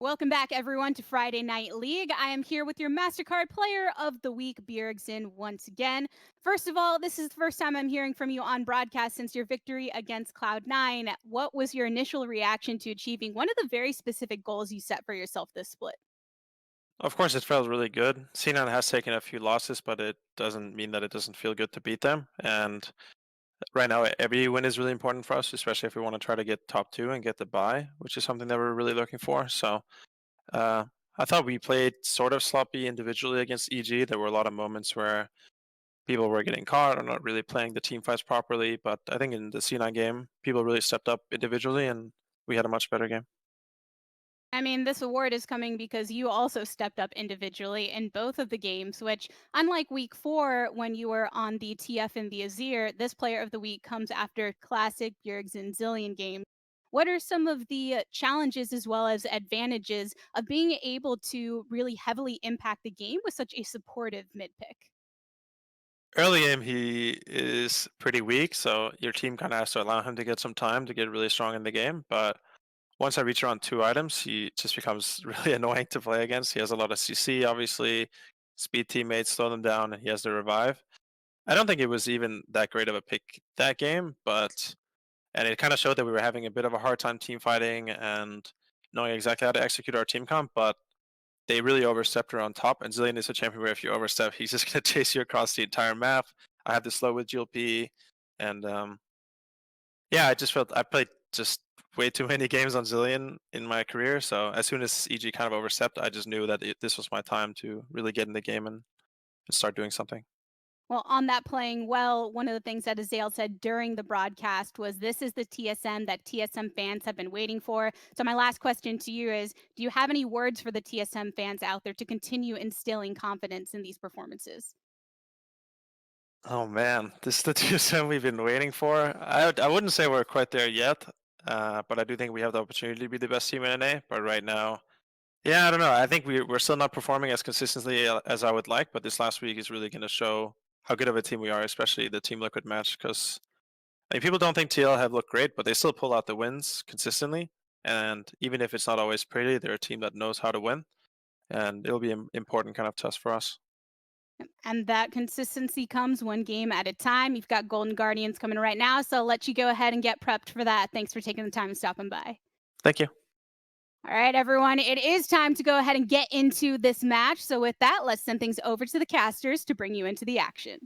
Welcome back, everyone, to Friday Night League. I am here with your MasterCard Player of the Week, Bjergsen, once again. First of all, this is the first time I'm hearing from you on broadcast since your victory against Cloud9. What was your initial reaction to achieving one of the very specific goals you set for yourself this split? Of course, it felt really good. C9 has taken a few losses, but it doesn't mean that it doesn't feel good to beat them. And right now, every win is really important for us, especially if we want to try to get top two and get the bye, which is something that we're really looking for. So uh, I thought we played sort of sloppy individually against EG. There were a lot of moments where people were getting caught or not really playing the team fights properly. But I think in the C9 game, people really stepped up individually, and we had a much better game. I mean, this award is coming because you also stepped up individually in both of the games, which, unlike week 4, when you were on the TF and the Azir, this player of the week comes after classic Bjergsen Zillion games. What are some of the challenges as well as advantages of being able to really heavily impact the game with such a supportive mid pick? Early game, he is pretty weak, so your team kind of has to allow him to get some time to get really strong in the game. But once I reach around 2 items, he just becomes really annoying to play against. He has a lot of CC, obviously. Speed teammates slow them down, and he has the revive. I don't think it was even that great of a pick that game, and it kind of showed that we were having a bit of a hard time team fighting and knowing exactly how to execute our team comp, but they really overstepped her on top. And Zillion is a champion where if you overstep, he's just going to chase you across the entire map. I had to slow with GLP, and yeah, I just felt I played just way too many games on Zillion in my career. So as soon as EG kind of overstepped, I just knew that this was my time to really get in the game and start doing something. Well, on that playing well, one of the things that Ezreal said during the broadcast was this is the TSM that TSM fans have been waiting for. So my last question to you is, do you have any words for the TSM fans out there to continue instilling confidence in these performances? Oh man, this is the TSM we've been waiting for. I wouldn't say we're quite there yet, but I do think we have the opportunity to be the best team in NA. But right now, yeah, I don't know. I think we're still not performing as consistently as I would like. But this last week is really going to show how good of a team we are, especially the Team Liquid match. Because people don't think TL have looked great, but they still pull out the wins consistently. And even if it's not always pretty, they're a team that knows how to win, and it'll be an important kind of test for us. And that consistency comes one game at a time. You've got Golden Guardians coming right now, so I'll let you go ahead and get prepped for that. Thanks for taking the time and stopping by. Thank you. All right, everyone, it is time to go ahead and get into this match. So, with that, let's send things over to the casters to bring you into the action.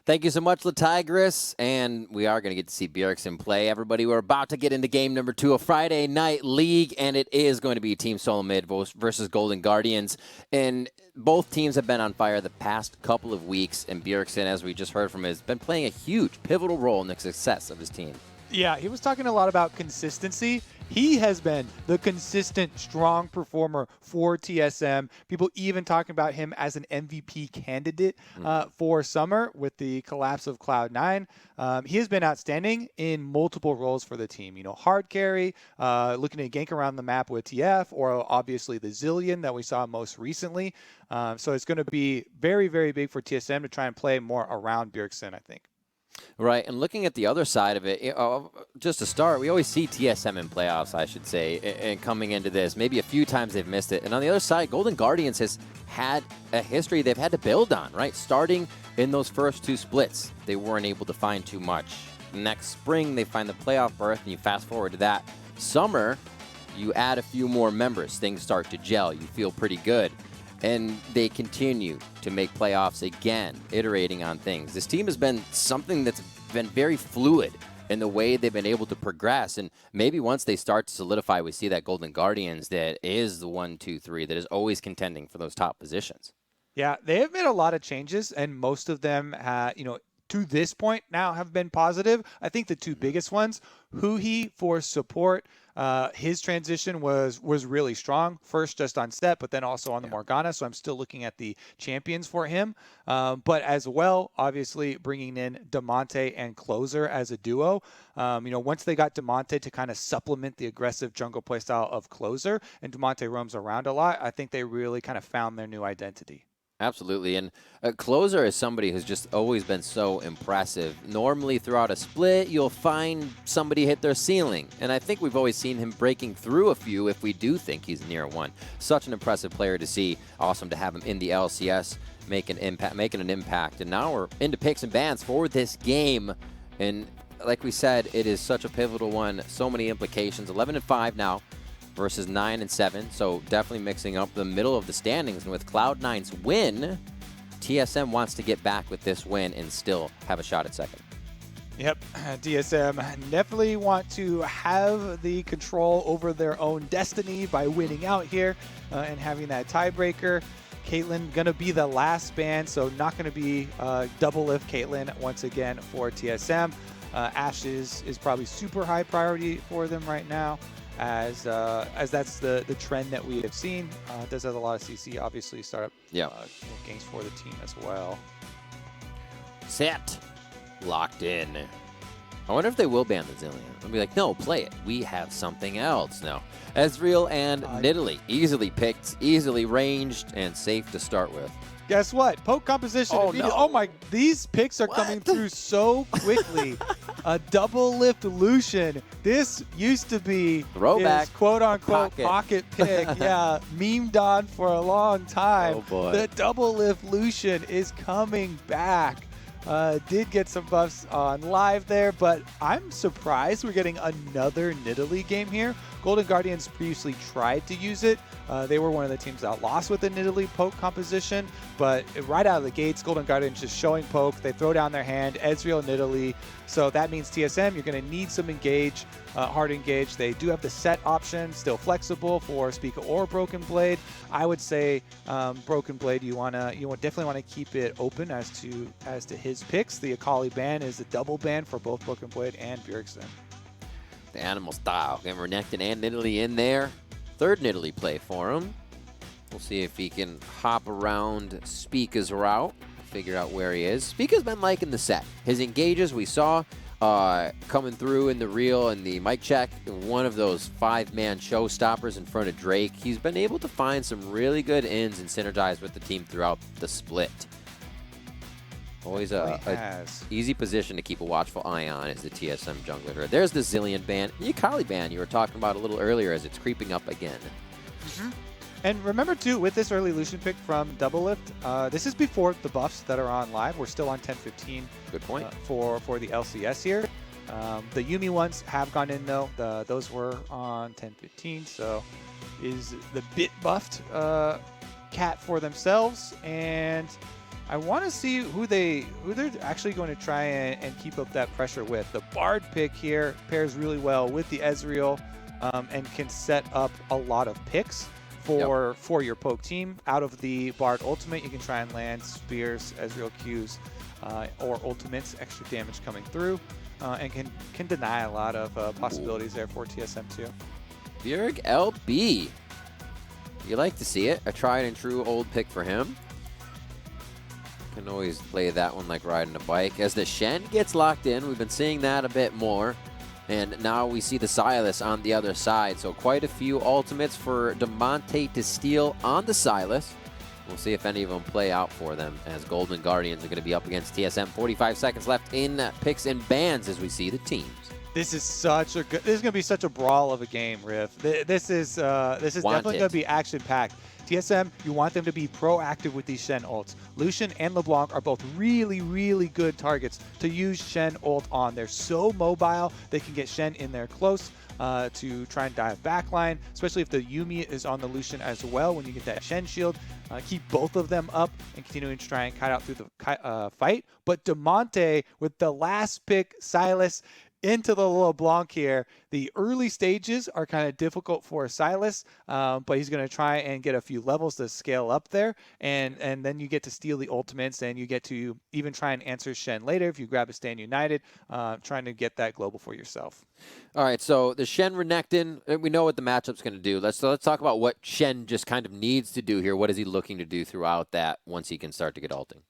Thank you so much, Latigris, and we are going to get to see Bjergsen play. Everybody, we're about to get into game number 2 of Friday Night League, and it is going to be Team Solo Mid versus Golden Guardians. And both teams have been on fire the past couple of weeks, and Bjergsen, as we just heard from, has been playing a huge, pivotal role in the success of his team. Yeah, he was talking a lot about consistency. He has been the consistent, strong performer for TSM. People even talking about him as an MVP candidate for summer with the collapse of Cloud9. He has been outstanding in multiple roles for the team. You know, hard carry, looking to gank around the map with TF, or obviously the Zillion that we saw most recently. So it's going to be very, very big for TSM to try and play more around Bjergsen, I think. Right, and looking at the other side of it, just to start, we always see TSM in playoffs, I should say, and coming into this. Maybe a few times they've missed it. And on the other side, Golden Guardians has had a history they've had to build on, right? Starting in those first 2 splits, they weren't able to find too much. Next spring, they find the playoff berth, and you fast forward to that. Summer, you add a few more members. Things start to gel. You feel pretty good. And they continue to make playoffs again, iterating on things. This team has been something that's been very fluid in the way they've been able to progress. And maybe once they start to solidify, we see that Golden Guardians that is the 1, 2, 3 that is always contending for those top positions. Yeah, they have made a lot of changes, and most of them, to this point now have been positive. I think the 2 biggest ones, huhi for support. His transition was really strong. First just on Sett, but then also on the Morgana. So I'm still looking at the champions for him. But as well, obviously bringing in Damonte and Closer as a duo. Once they got Damonte to kind of supplement the aggressive jungle playstyle of Closer, and Damonte roams around a lot, I think they really kind of found their new identity. Absolutely, and a closer is somebody who's just always been so impressive. Normally throughout a split, you'll find somebody hit their ceiling, and I think we've always seen him breaking through a few if we do think he's near one. Such an impressive player to see. Awesome to have him in the LCS, making an impact, and now we're into picks and bans for this game, and like we said, it is such a pivotal one, so many implications. 11-5 now versus 9-7, so definitely mixing up the middle of the standings. And with Cloud9's win, TSM wants to get back with this win and still have a shot at second. Yep, TSM definitely want to have the control over their own destiny by winning out here and having that tiebreaker. Caitlyn gonna be the last ban, so not gonna be Doublelift Caitlyn once again for TSM. Ashe is probably super high priority for them right now, as that's the trend that we have seen. Does have a lot of CC, obviously, startup games for the team as well. Sett locked in. I wonder if they will ban the Zillion. I'll be like, no, play it. We have something else now. Ezreal and Nidalee, easily picked, easily ranged, and safe to start with. Guess what? Poke composition. Oh, no. Oh my, these picks are coming through so quickly. A Doublelift Lucian. This used to be throwback, his quote-unquote pocket pick. Yeah, memed on for a long time. Oh boy. The Doublelift Lucian is coming back. Did get some buffs on live there, but I'm surprised we're getting another Nidalee game here. Golden Guardians previously tried to use it. They were one of the teams that lost with the Nidalee poke composition, but right out of the gates, Golden Guardians just showing poke. They throw down their hand, Ezreal, Nidalee. So that means TSM, you're going to need some engage, hard engage. They do have the Sett option, still flexible for Spica or Broken Blade. I would say Broken Blade, you definitely want to keep it open as to his picks. The Akali ban is a double ban for both Broken Blade and Bjergsen. The animal style. Getting Renekton and Nidalee in there. Third Nidalee play for him. We'll see if he can hop around Spica's route, figure out where he is. Spica's been liking the set. His engages we saw coming through in the reel and the mic check, one of those 5-man showstoppers in front of Drake. He's been able to find some really good ins and synergize with the team throughout the split. Always a easy position to keep a watchful eye on is the TSM jungler. There's the Zillion ban, the Akali ban you were talking about a little earlier as it's creeping up again. And remember too, with this early Lucian pick from Doublelift, this is before the buffs that are on live. We're still on 10-15. Good point. For the LCS here. The Yuumi ones have gone in though. Those were on 10-15. So is the bit buffed cat for themselves, and I want to see who they're actually going to try and keep up that pressure with. The Bard pick here pairs really well with the Ezreal and can set up a lot of picks for your poke team. Out of the Bard ultimate, you can try and land spears, Ezreal Qs, or ultimates, extra damage coming through, and can deny a lot of possibilities there for TSM too. Bjerg LB. You like to see it. A tried and true old pick for him. Can always play that one like riding a bike. As the Shen gets locked in, we've been seeing that a bit more. And now we see the Sylas on the other side. So quite a few ultimates for Damonte to steal on the Sylas. We'll see if any of them play out for them, as Golden Guardians are going to be up against TSM. 45 seconds left in picks and bans as we see the teams. This is this is going to be such a brawl of a game, Riff. This is definitely going to be action-packed. TSM, you want them to be proactive with these Shen ults. Lucian and LeBlanc are both really, really good targets to use Shen ult on. They're so mobile, they can get Shen in there close to try and dive backline, especially if the Yuumi is on the Lucian as well. When you get that Shen shield, keep both of them up and continuing to try and kite out through the fight. But Damonte, with the last pick, Sylas, into the LeBlanc here. The early stages are kind of difficult for Sylas, but he's going to try and get a few levels to scale up there, and then you get to steal the ultimates, and you get to even try and answer Shen later if you grab a Stand United, trying to get that global for yourself. All right, so the Shen Renekton, we know what the matchup's going to do. Let's talk about what Shen just kind of needs to do here. What is he looking to do throughout that once he can start to get ulting?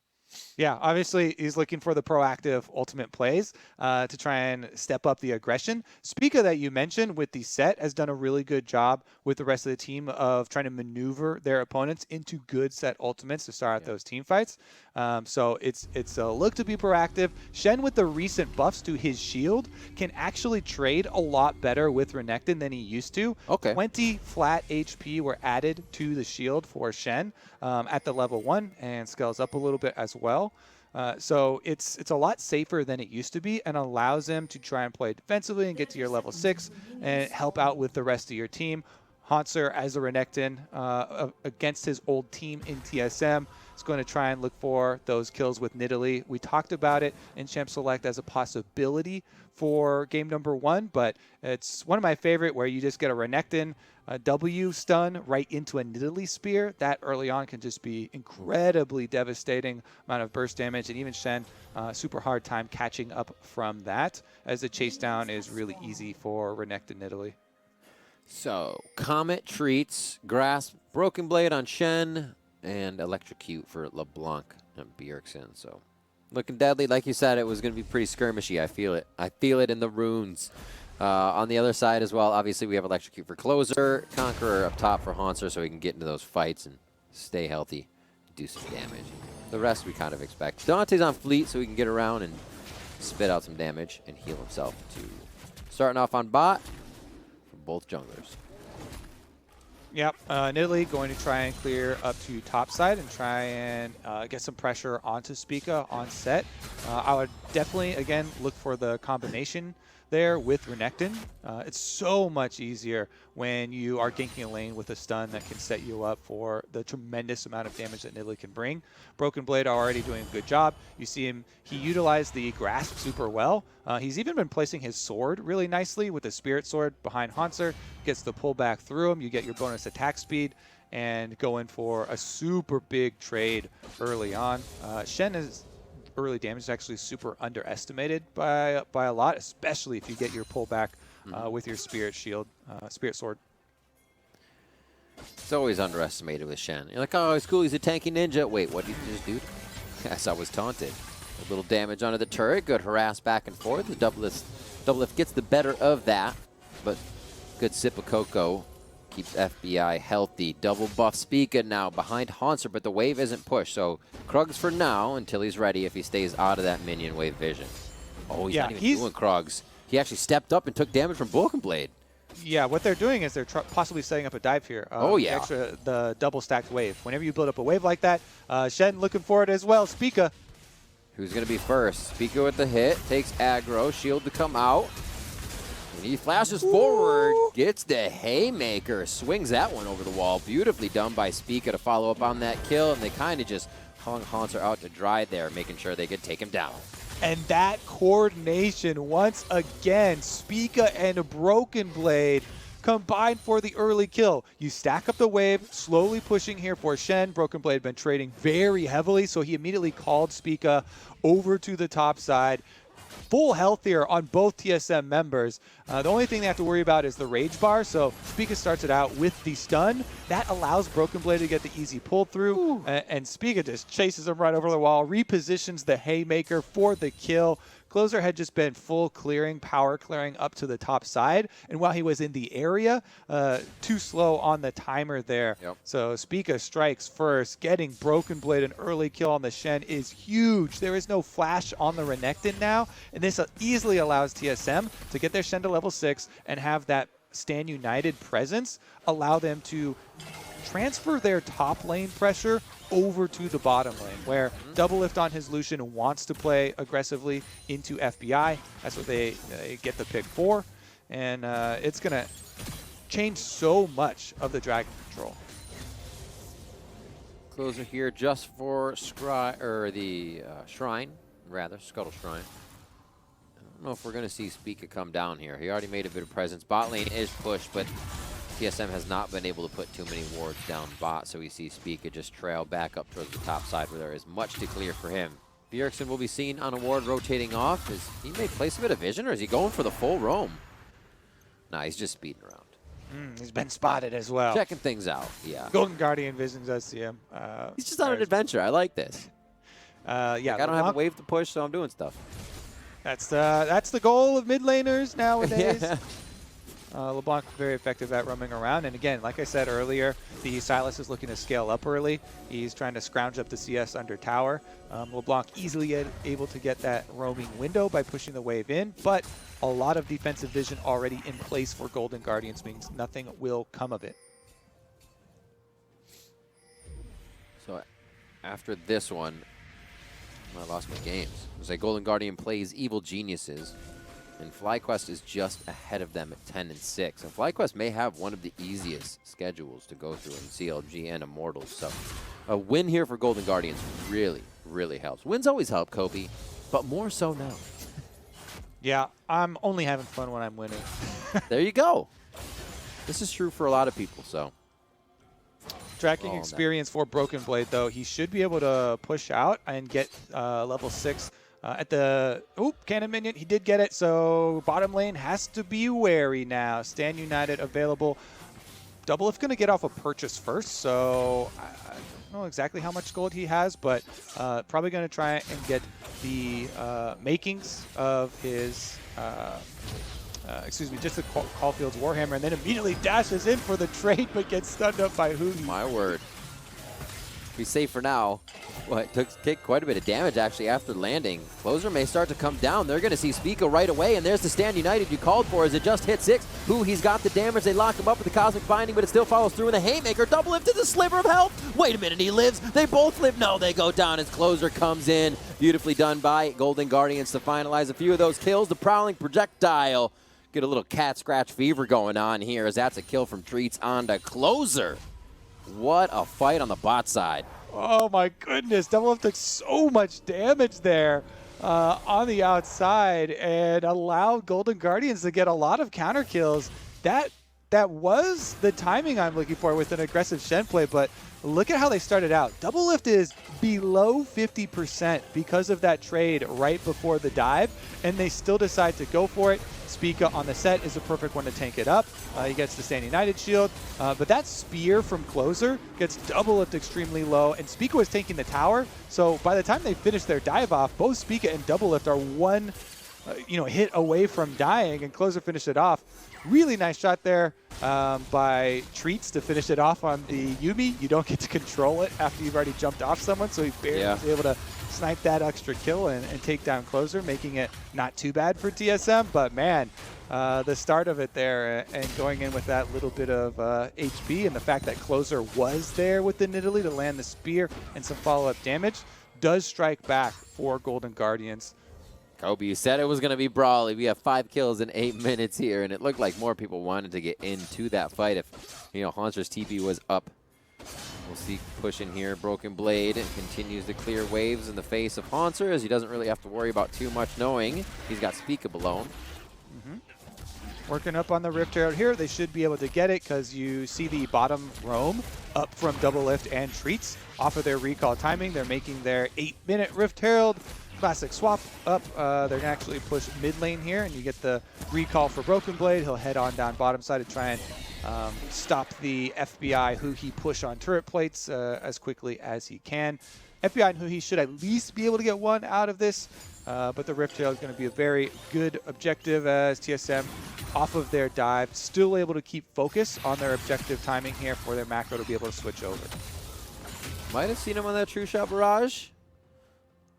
Yeah, obviously he's looking for the proactive ultimate plays to try and step up the aggression. Spica that you mentioned with the Sett has done a really good job with the rest of the team of trying to maneuver their opponents into good Sett ultimates to start out those team fights. So it's a look to be proactive. Shen with the recent buffs to his shield can actually trade a lot better with Renekton than he used to. Okay. 20 flat HP were added to the shield for Shen at the level 1 and scales up a little bit as well. So it's a lot safer than it used to be and allows him to try and play defensively and get to your level 6 and help out with the rest of your team. Hauntzer as a Renekton against his old team in TSM is going to try and look for those kills with Nidalee. We talked about it in Champ Select as a possibility for game number 1, but it's one of my favorite where you just get a Renekton W stun right into a Nidalee spear. That early on can just be incredibly devastating amount of burst damage, and even Shen super hard time catching up from that, as the chase down is really easy for Renekton Nidalee. So, Comet, Treatz, Grasp, Broken Blade on Shen, and Electrocute for LeBlanc and Bjergsen. So, looking deadly. Like you said, it was going to be pretty skirmishy. I feel it. I feel it in the runes. On the other side as well, obviously we have Electrocute for Closer, Conqueror up top for Hauntzer so he can get into those fights and stay healthy, do some damage. The rest we kind of expect. Dante's on Fleet so he can get around and spit out some damage and heal himself too. Starting off on bot for both junglers. Yep, Nidalee going to try and clear up to top side and try and get some pressure onto Spica on Sett. I would definitely, again, look for the combination there with Renekton. It's so much easier when you are ganking a lane with a stun that can set you up for the tremendous amount of damage that Nidalee can bring. Broken Blade already doing a good job. You see him, he utilized the grasp super well. He's even been placing his sword really nicely with the Spirit Sword behind Hauntzer. Gets the pullback through him. You get your bonus attack speed and go in for a super big trade early on. Shen is early damage is actually super underestimated by a lot, especially if you get your pullback with your Spirit Shield, Spirit Sword. It's always underestimated with Shen. You're like, oh, it's cool, he's a tanky ninja. Wait, what did you just do? Yes, I was taunted. A little damage onto the turret, good harass back and forth. The Doublelift gets the better of that, but good sip of cocoa keeps FBI healthy. Double buff Spica now behind Hauntzer, but the wave isn't pushed. So Krugs for now until he's ready if he stays out of that minion wave vision. Oh, he's not even doing Krugs. He actually stepped up and took damage from Broken Blade. Yeah, what they're doing is they're possibly setting up a dive here. The double stacked wave. Whenever you build up a wave like that, Shen looking for it as well. Spica. Who's going to be first? Spica with the hit, takes aggro, shield to come out. And he flashes forward, gets the haymaker, swings that one over the wall. Beautifully done by Spica to follow up on that kill, and they kind of just hung Hauntzer out to dry there, making sure they could take him down. And that coordination, once again, Spica and Broken Blade combined for the early kill. You stack up the wave, slowly pushing here for Shen. Broken Blade been trading very heavily, so he immediately called Spica over to the top side. Full health here on both TSM members. The only thing they have to worry about is the rage bar. So Spica starts it out with the stun. That allows Broken Blade to get the easy pull through. And Spica just chases him right over the wall, repositions the haymaker for the kill. Closer had just been full clearing, power clearing up to the top side. And while he was in the area, too slow on the timer there. Yep. So Spica strikes first. Getting Broken Blade an early kill on the Shen is huge. There is no flash on the Renekton now. And this easily allows TSM to get their Shen to level 6 and have that Stand United presence allow them to transfer their top lane pressure over to the bottom lane, where Doublelift on his Lucian wants to play aggressively into FBI. That's what they get the pick for. And it's going to change so much of the Dragon control. Closer here just for Shrine, rather, Scuttle Shrine. I don't know if we're going to see Spica come down here. He already made a bit of presence. Bot lane is pushed, but TSM has not been able to put too many wards down bot, so we see Spica just trail back up towards the top side where there is much to clear for him. Bjergsen will be seen on a ward rotating off. Is he made place a bit of vision, or is he going for the full roam? Nah, he's just speeding around. He's been spotted as well. Checking things out, yeah. Golden Guardian visions us see him. He's just on an adventure. I like this. Yeah, Like, I don't have a wave to push, so I'm doing stuff. That's the goal of mid laners nowadays. Yeah. LeBlanc very effective at roaming around, and again, like I said earlier, the Sylas is looking to scale up early. He's trying to scrounge up the CS under tower. LeBlanc easily able to get that roaming window by pushing the wave in, but a lot of defensive vision already in place for Golden Guardians means nothing will come of it. So after this one, I lost my games. It was like Golden Guardian plays Evil Geniuses, and FlyQuest is just ahead of them at 10 and 6. And FlyQuest may have one of the easiest schedules to go through in CLG and Immortals. So a win here for Golden Guardians really, really helps. Wins always help, Kobe, but more so now. Yeah, I'm only having fun when I'm winning. There you go. This is true for a lot of people, so. Tracking experience for Broken Blade, though. He should be able to push out and get level 6 at the... Oop, cannon minion. He did get it, so bottom lane has to be wary now. Stand United available. Doublelift going to get off a purchase first, so I don't know exactly how much gold he has, but probably going to try and get the makings of his... excuse me, just the Caulfield's Warhammer, and then immediately dashes in for the trade, but gets stunned up by huhi. My word. Be safe for now. Well, took quite a bit of damage, actually, after landing. Closer may start to come down. They're going to see Spica right away, and there's the Stand United you called for as it just hit 6. He's got the damage. They lock him up with the Cosmic Binding, but it still follows through in the Haymaker. Doublelift is a sliver of health. Wait a minute, he lives. They both live. No, they go down as Closer comes in. Beautifully done by Golden Guardians to finalize a few of those kills. The Prowling Projectile. Get a little cat scratch fever going on here as that's a kill from Treatz on to Closer. What a fight on the bot side. Oh my goodness, Doublelift took so much damage there on the outside and allowed Golden Guardians to get a lot of counter kills. That was the timing I'm looking for with an aggressive Shen play, but look at how they started out. Doublelift is below 50% because of that trade right before the dive, and they still decide to go for it. Spica on the Sett is a perfect one to tank it up. He gets the Stand United shield, but that spear from Closer gets Doublelift extremely low, and Spica was taking the tower, so by the time they finish their dive off, both Spica and Doublelift are one hit away from dying, and Closer finished it off. Really nice shot there by Treatz to finish it off on the Yuumi. You don't get to control it after you've already jumped off someone, so he barely was able to snipe that extra kill and take down Closer, making it not too bad for TSM. But man, the start of it there and going in with that little bit of HP and the fact that Closer was there with the Nidalee to land the spear and some follow-up damage does strike back for Golden Guardians. Kobe, you said it was going to be brawly. We have 5 kills in 8 minutes here, and it looked like more people wanted to get into that fight if, Hauntzer's TP was up. We'll see pushing here. Broken Blade continues to clear waves in the face of Hauntzer, as he doesn't really have to worry about too much, knowing he's got Spica below. Working up on the Rift Herald here. They should be able to get it because you see the bottom roam up from Doublelift and Treatz off of their recall timing. They're making their 8-minute Rift Herald. Classic swap up. They're going to actually push mid lane here, and you get the recall for Broken Blade. He'll head on down bottom side to try and stop the FBI huhi push on turret plates as quickly as he can. FBI and huhi should at least be able to get one out of this, but the Rift Tail is going to be a very good objective as TSM, off of their dive, still able to keep focus on their objective timing here for their macro to be able to switch over. Might have seen him on that True Shot Barrage.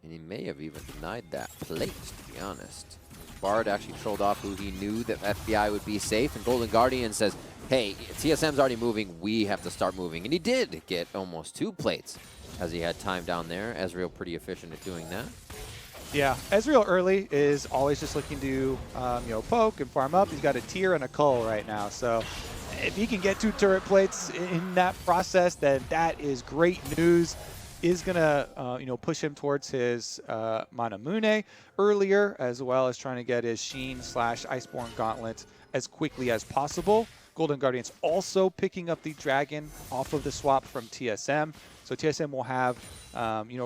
And he may have even denied that plate, to be honest. Bard actually trolled off who he knew that FBI would be safe, and Golden Guardian says, hey, TSM's already moving, we have to start moving. And he did get almost 2 plates as he had time down there. Ezreal pretty efficient at doing that. Yeah, Ezreal early is always just looking to poke and farm up. He's got a tier and a cull right now, so if he can get 2 turret plates in that process, then that is great news. Is going to push him towards his Manamune earlier, as well as trying to get his Sheen/Iceborne Gauntlet as quickly as possible. Golden Guardians also picking up the Dragon off of the swap from TSM. So TSM will have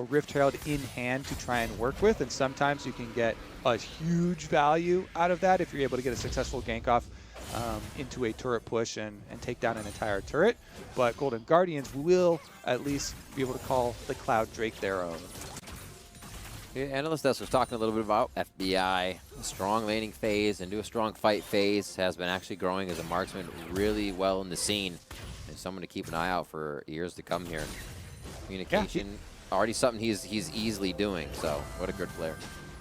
Rift Herald in hand to try and work with, and sometimes you can get a huge value out of that if you're able to get a successful gank off into a turret push and take down an entire turret. But Golden Guardians will at least be able to call the Cloud Drake their own. Analyst Desk was talking a little bit about FBI, a strong laning phase into a strong fight phase, has been actually growing as a marksman really well in the scene. And someone to keep an eye out for years to come here. Communication, already something he's easily doing, so what a good player.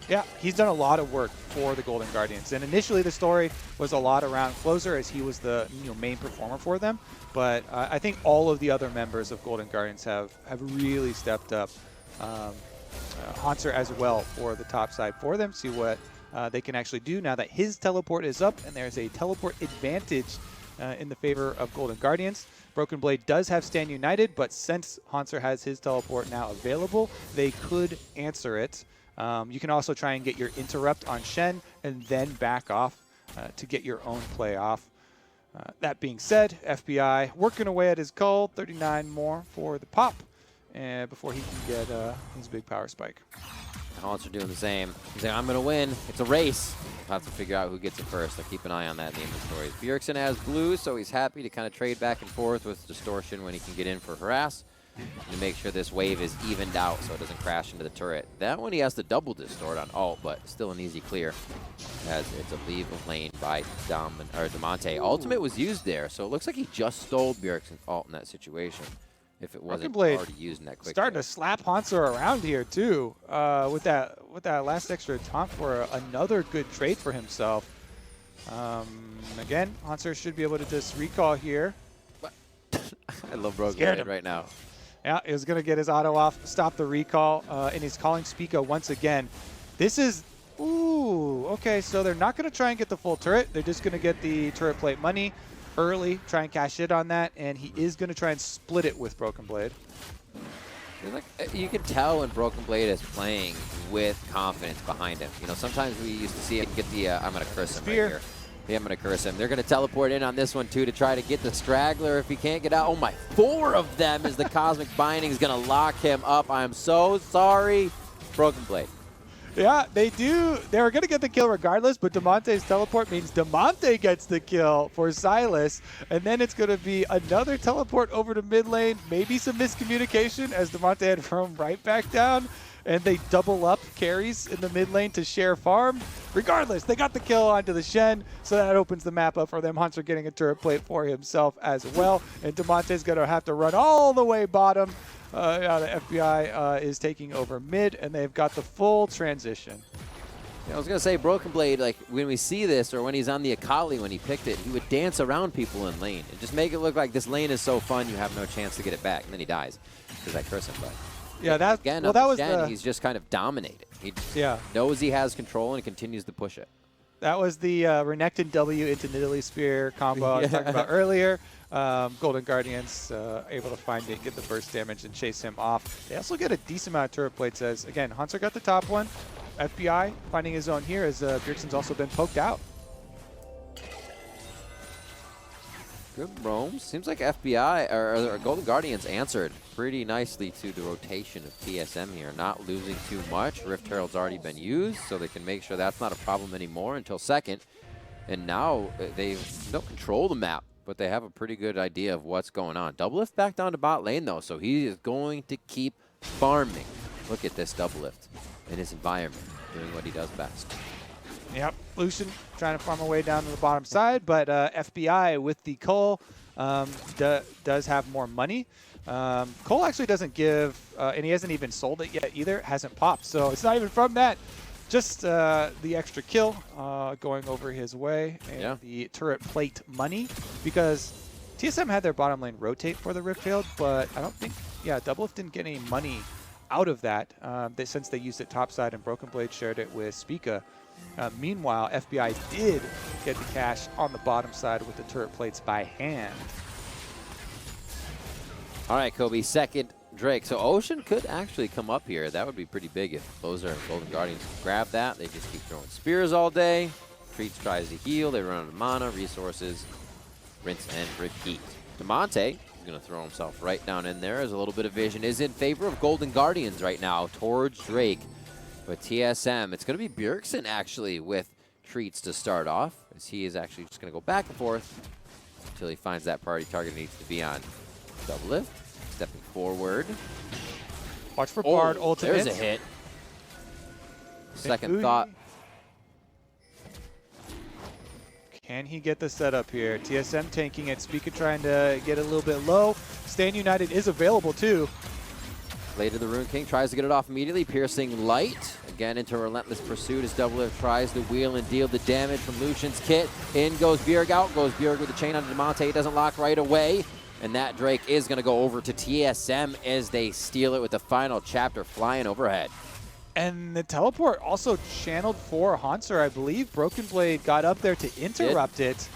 Yeah, he's done a lot of work for the Golden Guardians. And initially the story was a lot around Closer as he was the main performer for them. But I think all of the other members of Golden Guardians have really stepped up. Hauntzer as well for the top side for them. See what they can actually do now that his teleport is up and there's a teleport advantage in the favor of Golden Guardians. Broken Blade does have Stand United, but since Hauntzer has his teleport now available, they could answer it. You can also try and get your interrupt on Shen and then back off to get your own play off. That being said, FBI working away at his goal, 39 more for the pop, and before he can get his big power spike. Hauntzer doing the same. He's like, I'm going to win. It's a race. We'll have to figure out who gets it first. I'll keep an eye on that in the inventories. Bjergsen has blue, so he's happy to kind of trade back and forth with Distortion when he can get in for harass. To make sure this wave is evened out so it doesn't crash into the turret. That one he has to double distort on ult, but still an easy clear as it's a leave of lane by Damonte. Ultimate was used there, so it looks like he just stole Bjergsen's ult in that situation. If it wasn't already used in that quick. Starting to slap Hauntzer around here too, with that last extra taunt for another good trade for himself. Again, Hauntzer should be able to just recall here. I love Broken Blade right now. Yeah, he was going to get his auto off, stop the recall, and he's calling Spica once again. This is, ooh, okay, so they're not going to try and get the full turret. They're just going to get the turret plate money early, try and cash in on that, and he is going to try and split it with Broken Blade. Like, you can tell when Broken Blade is playing with confidence behind him. You know, sometimes we used to see him get the, I'm going to curse him right here. Yeah, I'm going to curse him. They're going to teleport in on this one, too, to try to get the straggler if he can't get out. Oh, my, 4 of them as the Cosmic Binding is going to lock him up. I'm so sorry. Broken Blade. Yeah, they do. They were going to get the kill regardless, but Damonte's teleport means Damonte gets the kill for Sylas. And then it's going to be another teleport over to mid lane, maybe some miscommunication as Damonte had roamed right back down. And they double up carries in the mid lane to share farm. Regardless, they got the kill onto the Shen, so that opens the map up for them. Hauntzer getting a turret plate for himself as well. And Damonte's going to have to run all the way bottom. The FBI is taking over mid, and they've got the full transition. Yeah, I was going to say, Broken Blade, like, when we see this, or when he's on the Akali when he picked it, he would dance around people in lane and just make it look like this lane is so fun, you have no chance to get it back. And then he dies because I curse him, but... Yeah, that again, well, that was he's just kind of dominated. He just knows he has control and continues to push it. That was the Renekton W into Nidalee Spear combo I was talking about earlier. Golden Guardians able to find it, get the burst damage, and chase him off. They also get a decent amount of turret plates as, again, Hauntzer got the top one. FBI finding his own here as Bjergsen's also been poked out. Good roam. Seems like FBI or Golden Guardians answered pretty nicely to the rotation of TSM here. Not losing too much. Rift Herald's already been used, so they can make sure that's not a problem anymore until second. And now they don't control the map, but they have a pretty good idea of what's going on. Doublelift back down to bot lane, though, so he is going to keep farming. Look at this Doublelift in his environment, doing what he does best. Yep, Lucian trying to farm away down to the bottom side, but FBI with the Cole does have more money. Cole actually doesn't give, and he hasn't even sold it yet either, hasn't popped, so it's not even from that. Just the extra kill going over his way, and the turret plate money, because TSM had their bottom lane rotate for the Rift Field, but I don't think, Doublelift didn't get any money out of that since they used it topside and Broken Blade shared it with Spica. Meanwhile, FBI did get the cash on the bottom side with the turret plates by hand. All right, Kobe, second Drake. So Ocean could actually come up here. That would be pretty big if those are Golden Guardians grab that. They just keep throwing spears all day. Treatz tries to heal. They run out of mana, resources, rinse and repeat. Damonte is going to throw himself right down in there as a little bit of vision is in favor of Golden Guardians right now towards Drake. But TSM, it's going to be Bjergsen actually with Treatz to start off, as he is actually just going to go back and forth until he finds that priority target he needs to be on. Doublelift, stepping forward. Watch for Bard ultimate. There's a hit. Second thought. Can he get the setup here? TSM tanking it. Spica trying to get a little bit low. Stand United is available too. Later, the Rune King tries to get it off immediately. Piercing Light. Again, into relentless pursuit as Doublelift tries to wheel and deal the damage from Lucian's kit. In goes Bjerg, out goes Bjerg with the chain on Damonte. It doesn't lock right away. And that Drake is going to go over to TSM as they steal it with the final chapter flying overhead. And the teleport also channeled for Hauntzer, I believe. Broken Blade got up there to interrupt it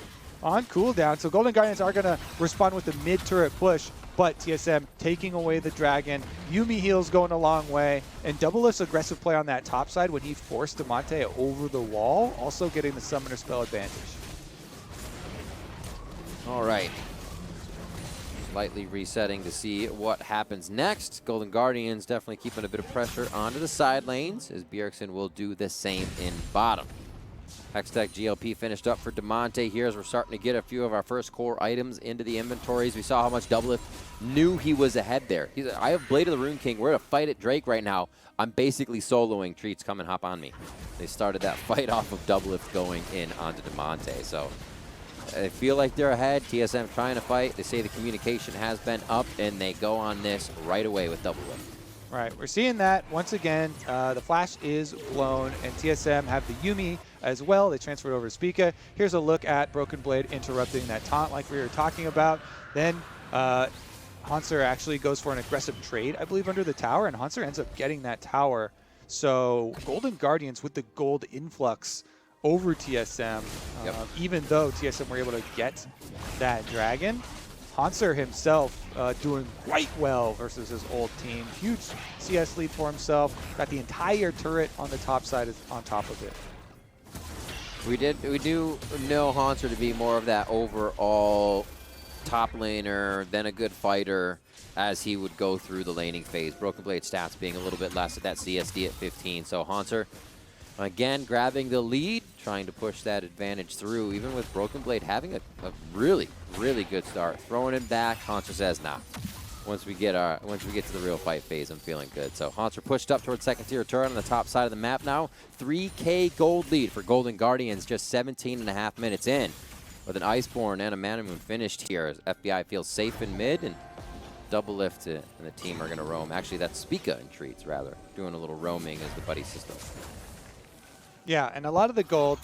on cooldown. So Golden Guardians are going to respond with the mid-turret push, but TSM taking away the dragon. Yuumi heals going a long way. And Doublelift's aggressive play on that top side when he forced Damonte over the wall, also getting the summoner spell advantage. All right. Slightly resetting to see what happens next. Golden Guardians definitely keeping a bit of pressure onto the side lanes as Bjergsen will do the same in bottom. Hextech GLP finished up for Damonte here as we're starting to get a few of our first core items into the inventories. We saw how much Doublelift knew he was ahead there. He's like, I have Blade of the Rune King. We're going to fight at Drake right now. I'm basically soloing Treatz. Come and hop on me. They started that fight off of Doublelift going in onto Damonte. So I feel like they're ahead. TSM trying to fight. They say the communication has been up, and they go on this right away with Doublelift. Right, we're seeing that once again. The flash is blown, and TSM have the Yuumi as well. They transferred over to Spica. Here's a look at Broken Blade interrupting that taunt like we were talking about. Then Hauntzer actually goes for an aggressive trade, I believe, under the tower, and Hauntzer ends up getting that tower. So Golden Guardians with the gold influx over TSM, even though TSM were able to get that dragon. Hauntzer himself doing quite well versus his old team. Huge CS lead for himself. Got the entire turret on the top side on top of it. We do know Hauntzer to be more of that overall top laner, then a good fighter as he would go through the laning phase. Broken Blade stats being a little bit less at that CSD at 15. So Hauntzer, again, grabbing the lead, trying to push that advantage through, even with Broken Blade having a really, really good start. Throwing him back, Hauntzer says, nah. Once we get to the real fight phase, I'm feeling good. So Hauntzer pushed up towards second tier turret on the top side of the map now. 3K gold lead for Golden Guardians, just 17.5 minutes in. With an Iceborne and a Mana Moon finished here, as FBI feels safe in mid, and Doublelift and the team are going to roam. Actually, that's Spica and Treatz, rather, doing a little roaming as the buddy system. Yeah, and a lot of the gold,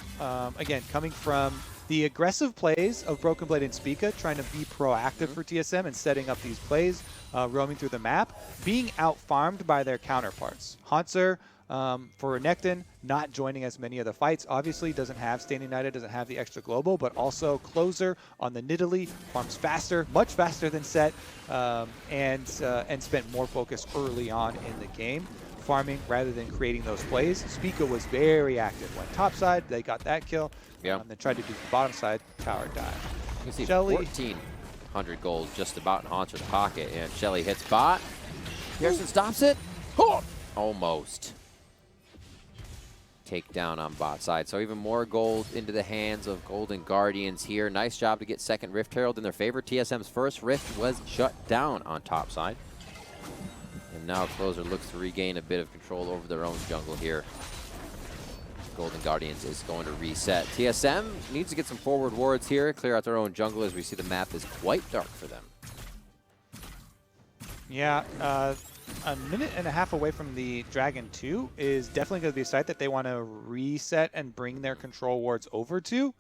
again, coming from the aggressive plays of Broken Blade and Spica, trying to be proactive for TSM and setting up these plays, roaming through the map, being out-farmed by their counterparts. Hauntzer, for Renekton, not joining as many of the fights. Obviously, doesn't have Stand United, doesn't have the extra global, but also closer on the Nidalee, farms faster, much faster than Sett, and spent more focus early on in the game, farming rather than creating those plays. Spica was very active. Went top side, they got that kill. Yeah. Then tried to do the bottom side, tower dive. You can see Shelly, 1,400 gold just about in Hauntzer's pocket, and Shelly hits bot. Bjergsen stops it. Oh, almost. Takedown on bot side. So even more gold into the hands of Golden Guardians here. Nice job to get second Rift Herald in their favor. TSM's first Rift was shut down on top side. And now Closer looks to regain a bit of control over their own jungle here. Golden Guardians is going to reset. TSM needs to get some forward wards here, clear out their own jungle as we see the map is quite dark for them. Yeah, a minute and a half away from the Dragon 2 is definitely going to be a site that they want to reset and bring their control wards over to.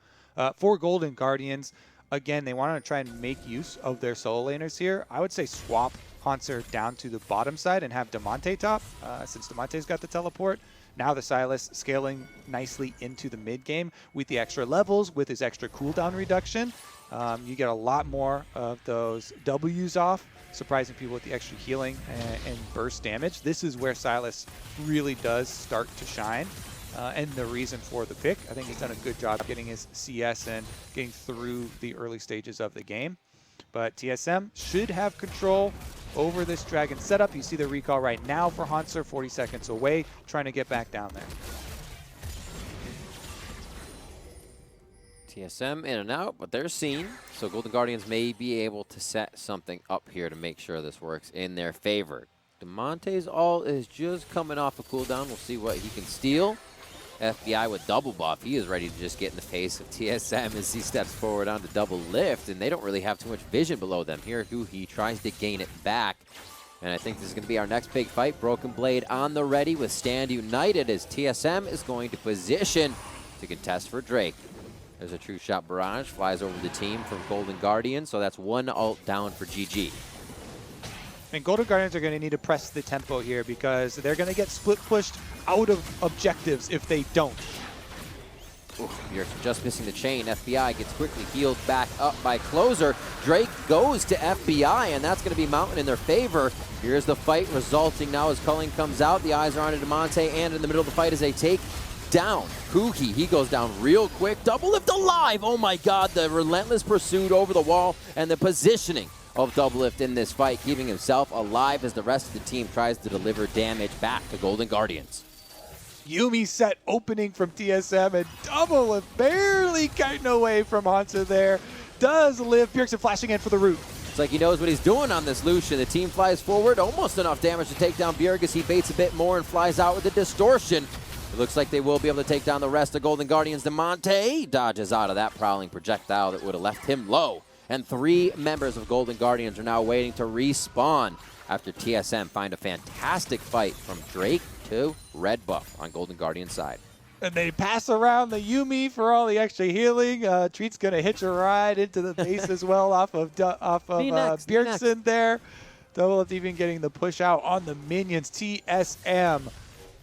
For Golden Guardians, again, they want to try and make use of their solo laners here. I would say swap Hauntzer down to the bottom side and have Damonte top, since Damonte's got the teleport. Now the Sylas scaling nicely into the mid game with the extra levels, with his extra cooldown reduction. You get a lot more of those W's off, surprising people with the extra healing and burst damage. This is where Sylas really does start to shine, and the reason for the pick. I think he's done a good job getting his CS and getting through the early stages of the game. But TSM should have control over this Dragon setup. You see the recall right now for Hauntzer, 40 seconds away, trying to get back down there. TSM in and out, but they're seen. So Golden Guardians may be able to set something up here to make sure this works in their favor. Damonte's ult is just coming off a cooldown. We'll see what he can steal. FBI with double buff. He is ready to just get in the face of TSM as he steps forward onto Doublelift, and they don't really have too much vision below them. Here, huhi tries to gain it back. And I think this is going to be our next big fight. Broken Blade on the ready with Stand United as TSM is going to position to contest for Drake. There's a true shot barrage, flies over the team from Golden Guardian, so that's one ult down for GG. And Golden Guardians are going to need to press the tempo here because they're going to get split pushed out of objectives if they don't. Bjergsen just missing the chain. FBI gets quickly healed back up by Closer. Drake goes to FBI, and that's going to be mounting in their favor. Here's the fight resulting now as Culling comes out. The eyes are on Damonte, and in the middle of the fight as they take down huhi. He goes down real quick. Doublelift alive! Oh my god, the relentless pursuit over the wall and the positioning of Doublelift in this fight, keeping himself alive as the rest of the team tries to deliver damage back to Golden Guardians. Yuumi Sett opening from TSM, and Doublelift barely getting away from Hauntzer there. Does live. Bjergsen flashing in for the root. It's like he knows what he's doing on this Lucian. The team flies forward, almost enough damage to take down Bjergsen. He baits a bit more and flies out with the distortion. It looks like they will be able to take down the rest of Golden Guardians. Damonte dodges out of that prowling projectile that would have left him low. And 3 members of Golden Guardians are now waiting to respawn after TSM find a fantastic fight from Drake to red buff on Golden Guardian side. And they pass around the Yuumi for all the extra healing. Treatz going to hitch a ride into the base as well off of Bjergsen there. Doublelift even getting the push out on the minions. TSM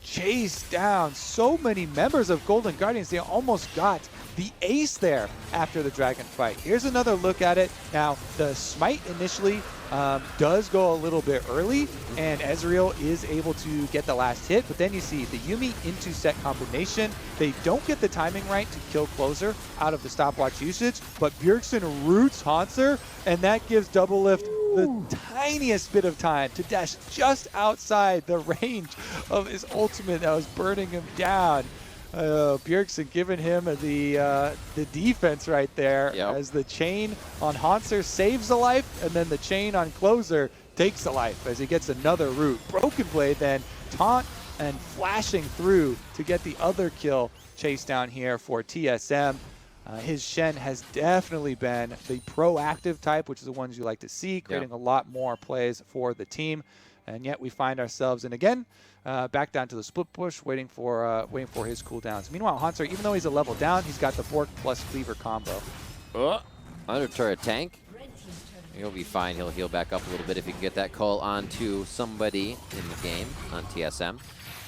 chased down so many members of Golden Guardians. They almost got the ace there after the dragon fight. Here's another look at it. Now, the smite initially does go a little bit early, and Ezreal is able to get the last hit, but then you see the Yuumi into Sett combination. They don't get the timing right to kill Closer out of the stopwatch usage, but Bjergsen roots Hauntzer, and that gives Doublelift the tiniest bit of time to dash just outside the range of his ultimate that was burning him down. Bjergsen giving him the defense right there as the chain on Hauntzer saves a life, and then the chain on Closer takes a life as he gets another root. Broken Blade then taunt and flashing through to get the other kill chase down here for TSM. His Shen has definitely been the proactive type, which is the ones you like to see, creating a lot more plays for the team. And yet we find ourselves, and again, back down to the split push, waiting for his cooldowns. Meanwhile, Hauntzer, even though he's a level down, he's got the Bork plus Cleaver combo. Under turret tank. He'll be fine. He'll heal back up a little bit if he can get that call onto somebody in the game on TSM.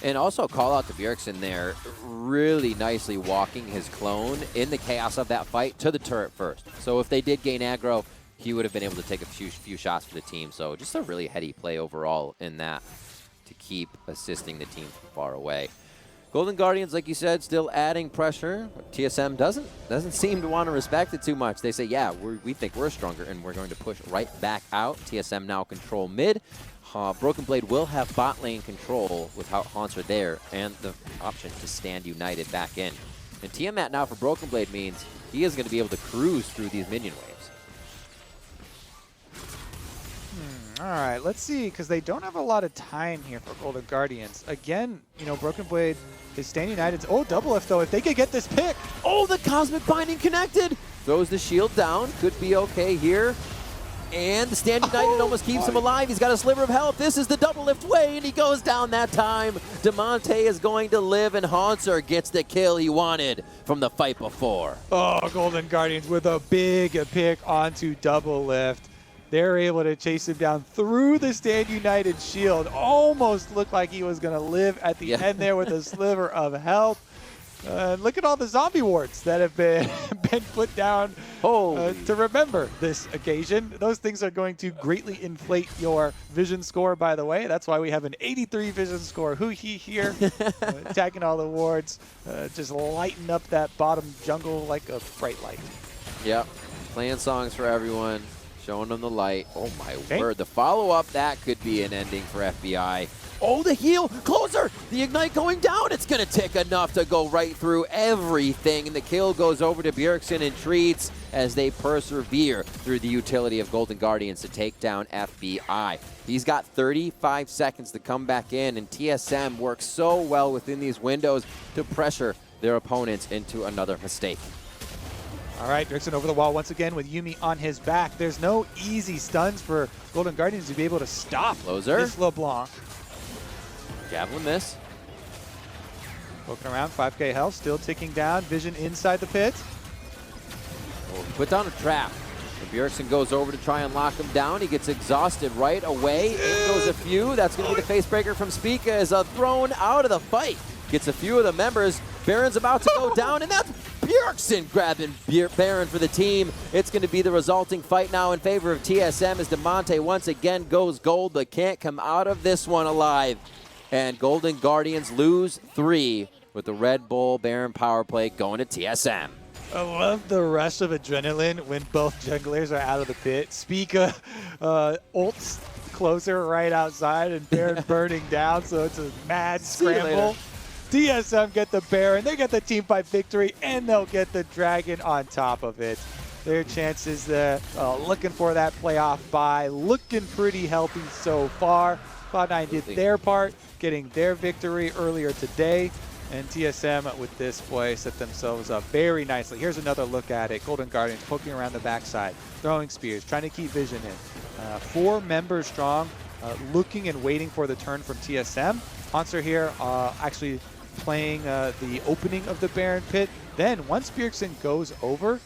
And also call out to Bjergsen there, really nicely walking his clone in the chaos of that fight to the turret first. So if they did gain aggro, he would have been able to take a few shots for the team. So just a really heady play overall in that to keep assisting the team from far away. Golden Guardians, like you said, still adding pressure. TSM doesn't seem to want to respect it too much. They say, yeah, we think we're stronger, and we're going to push right back out. TSM now control mid. Broken Blade will have bot lane control without Hauntzer there, and the option to stand united back in. And Tiamat now for Broken Blade means he is going to be able to cruise through these minion waves. All right, let's see, because they don't have a lot of time here for Golden Guardians. Again, you know, Broken Blade is Stand United. Oh, Doublelift, though, if they could get this pick. Oh, the Cosmic Binding connected. Throws the shield down. Could be okay here. And the Stand United almost keeps him alive. He's got a sliver of health. This is the Doublelift way, and he goes down that time. Damonte is going to live, and Hauntzer gets the kill he wanted from the fight before. Oh, Golden Guardians with a big pick onto Doublelift. They're able to chase him down through the Stand United shield. Almost looked like he was going to live at the end there with a sliver of health. Look at all the zombie wards that have been put down to remember this occasion. Those things are going to greatly inflate your vision score, by the way. That's why we have an 83 vision score. Huhi here, attacking all the wards, just lighting up that bottom jungle like a bright light. Yep, playing songs for everyone, showing them the light. Oh my word, the follow-up, that could be an ending for FBI. Oh, the heal, Closer, the ignite going down. It's going to take enough to go right through everything, and the kill goes over to Bjergsen and Treatz, as they persevere through the utility of Golden Guardians to take down FBI. He's got 35 seconds to come back in, and TSM works so well within these windows to pressure their opponents into another mistake. All right, Bjergsen over the wall once again with Yuumi on his back. There's no easy stuns for Golden Guardians to be able to stop Closer. this LeBlanc. Javelin miss. Poking around, 5k health, still ticking down. Vision inside the pit. Put down a trap. And Bjergsen goes over to try and lock him down. He gets exhausted right away. In goes a few. That's going to be the face breaker from Spica as thrown out of the fight. Gets a few of the members. Baron's about to go down, and that's Bjergsen grabbing Baron for the team. It's going to be the resulting fight now in favor of TSM as Damonte once again goes gold, but can't come out of this one alive. And Golden Guardians lose 3 with the Red Bull Baron power play going to TSM. I love the rush of adrenaline when both junglers are out of the pit. Spica ults closer right outside and Baron burning down, so it's a mad scramble. TSM get the Baron, they get the teamfight victory, and they'll get the Dragon on top of it. Their chances looking for that playoff bye, looking pretty healthy so far. Cloud9 did their part, getting their victory earlier today. And TSM with this play set themselves up very nicely. Here's another look at it. Golden Guardians poking around the backside, throwing spears, trying to keep Vision in. 4 members strong, looking and waiting for the turn from TSM. Hauntzer here actually playing the opening of the Baron pit. Then once Bjergsen goes over,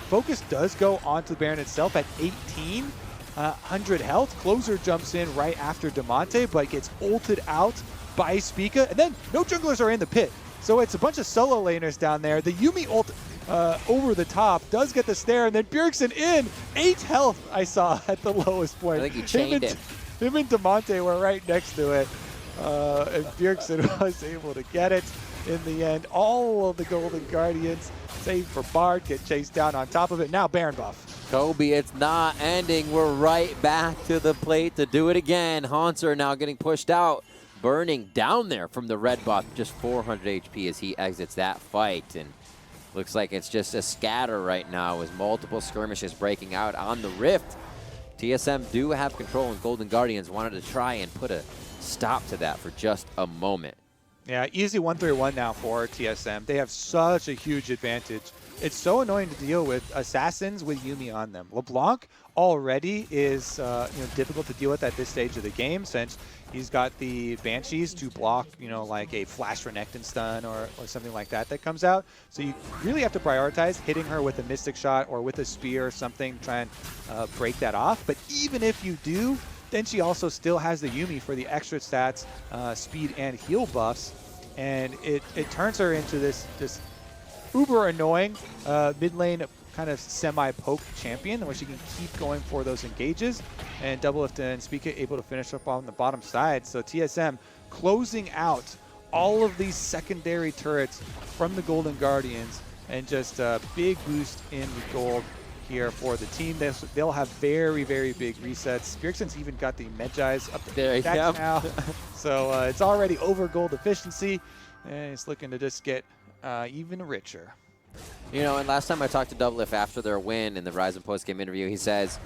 focus does go onto the Baron itself at 18. 100 health. Closer jumps in right after Damonte, but gets ulted out by Spica. And then no junglers are in the pit. So it's a bunch of solo laners down there. The Yuumi ult over the top does get the snare, and then Bjergsen in. 8 health I saw at the lowest point. I think he chained him. Him and Damonte were right next to it. And Bjergsen was able to get it in the end. All of the Golden Guardians, save for Bard, get chased down on top of it. Now Baron buff. Kobe, it's not ending. We're right back to the plate to do it again. Hauntzer now getting pushed out, burning down there from the red buff. Just 400 HP as he exits that fight. And looks like it's just a scatter right now with multiple skirmishes breaking out on the Rift. TSM do have control, and Golden Guardians wanted to try and put a stop to that for just a moment. Yeah, easy 1-3-1 now for TSM. They have such a huge advantage. It's so annoying to deal with assassins with Yuumi on them. LeBlanc already is difficult to deal with at this stage of the game, since he's got the Banshees to block, like a flash Renekton stun or something like that comes out. So you really have to prioritize hitting her with a Mystic Shot or with a spear or something, try and break that off. But even if you do, then she also still has the Yuumi for the extra stats, speed and heal buffs, and it turns her into this uber annoying mid lane kind of semi-poke champion, where she can keep going for those engages. And Doublelift and Spica able to finish up on the bottom side. So TSM closing out all of these secondary turrets from the Golden Guardians, and just a big boost in the gold here for the team. They'll have very, very big resets. Bjergsen's even got the Medjais up there now. So it's already over gold efficiency, and it's looking to just get even richer. And last time I talked to Doublelift after their win in the Verizon post-game interview, he says,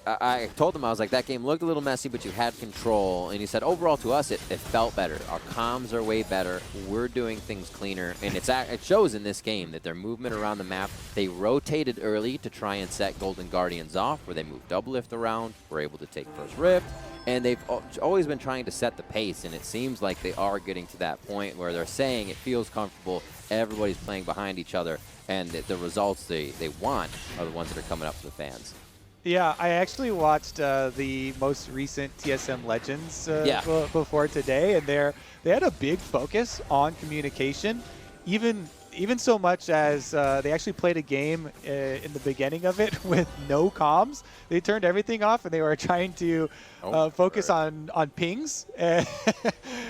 I told him, I was like, that game looked a little messy, but you had control. And he said, overall to us, it felt better. Our comms are way better. We're doing things cleaner. And it shows in this game that their movement around the map, they rotated early to try and set Golden Guardians off, where they moved Doublelift around, were able to take first Rift. And they've always been trying to set the pace, and it seems like they are getting to that point where they're saying it feels comfortable, everybody's playing behind each other, and the results they want are the ones that are coming up for the fans. Yeah, I actually watched the most recent TSM Legends before today, and they had a big focus on communication, even so much as they actually played a game in the beginning of it with no comms. They turned everything off, and they were trying to focus on pings. And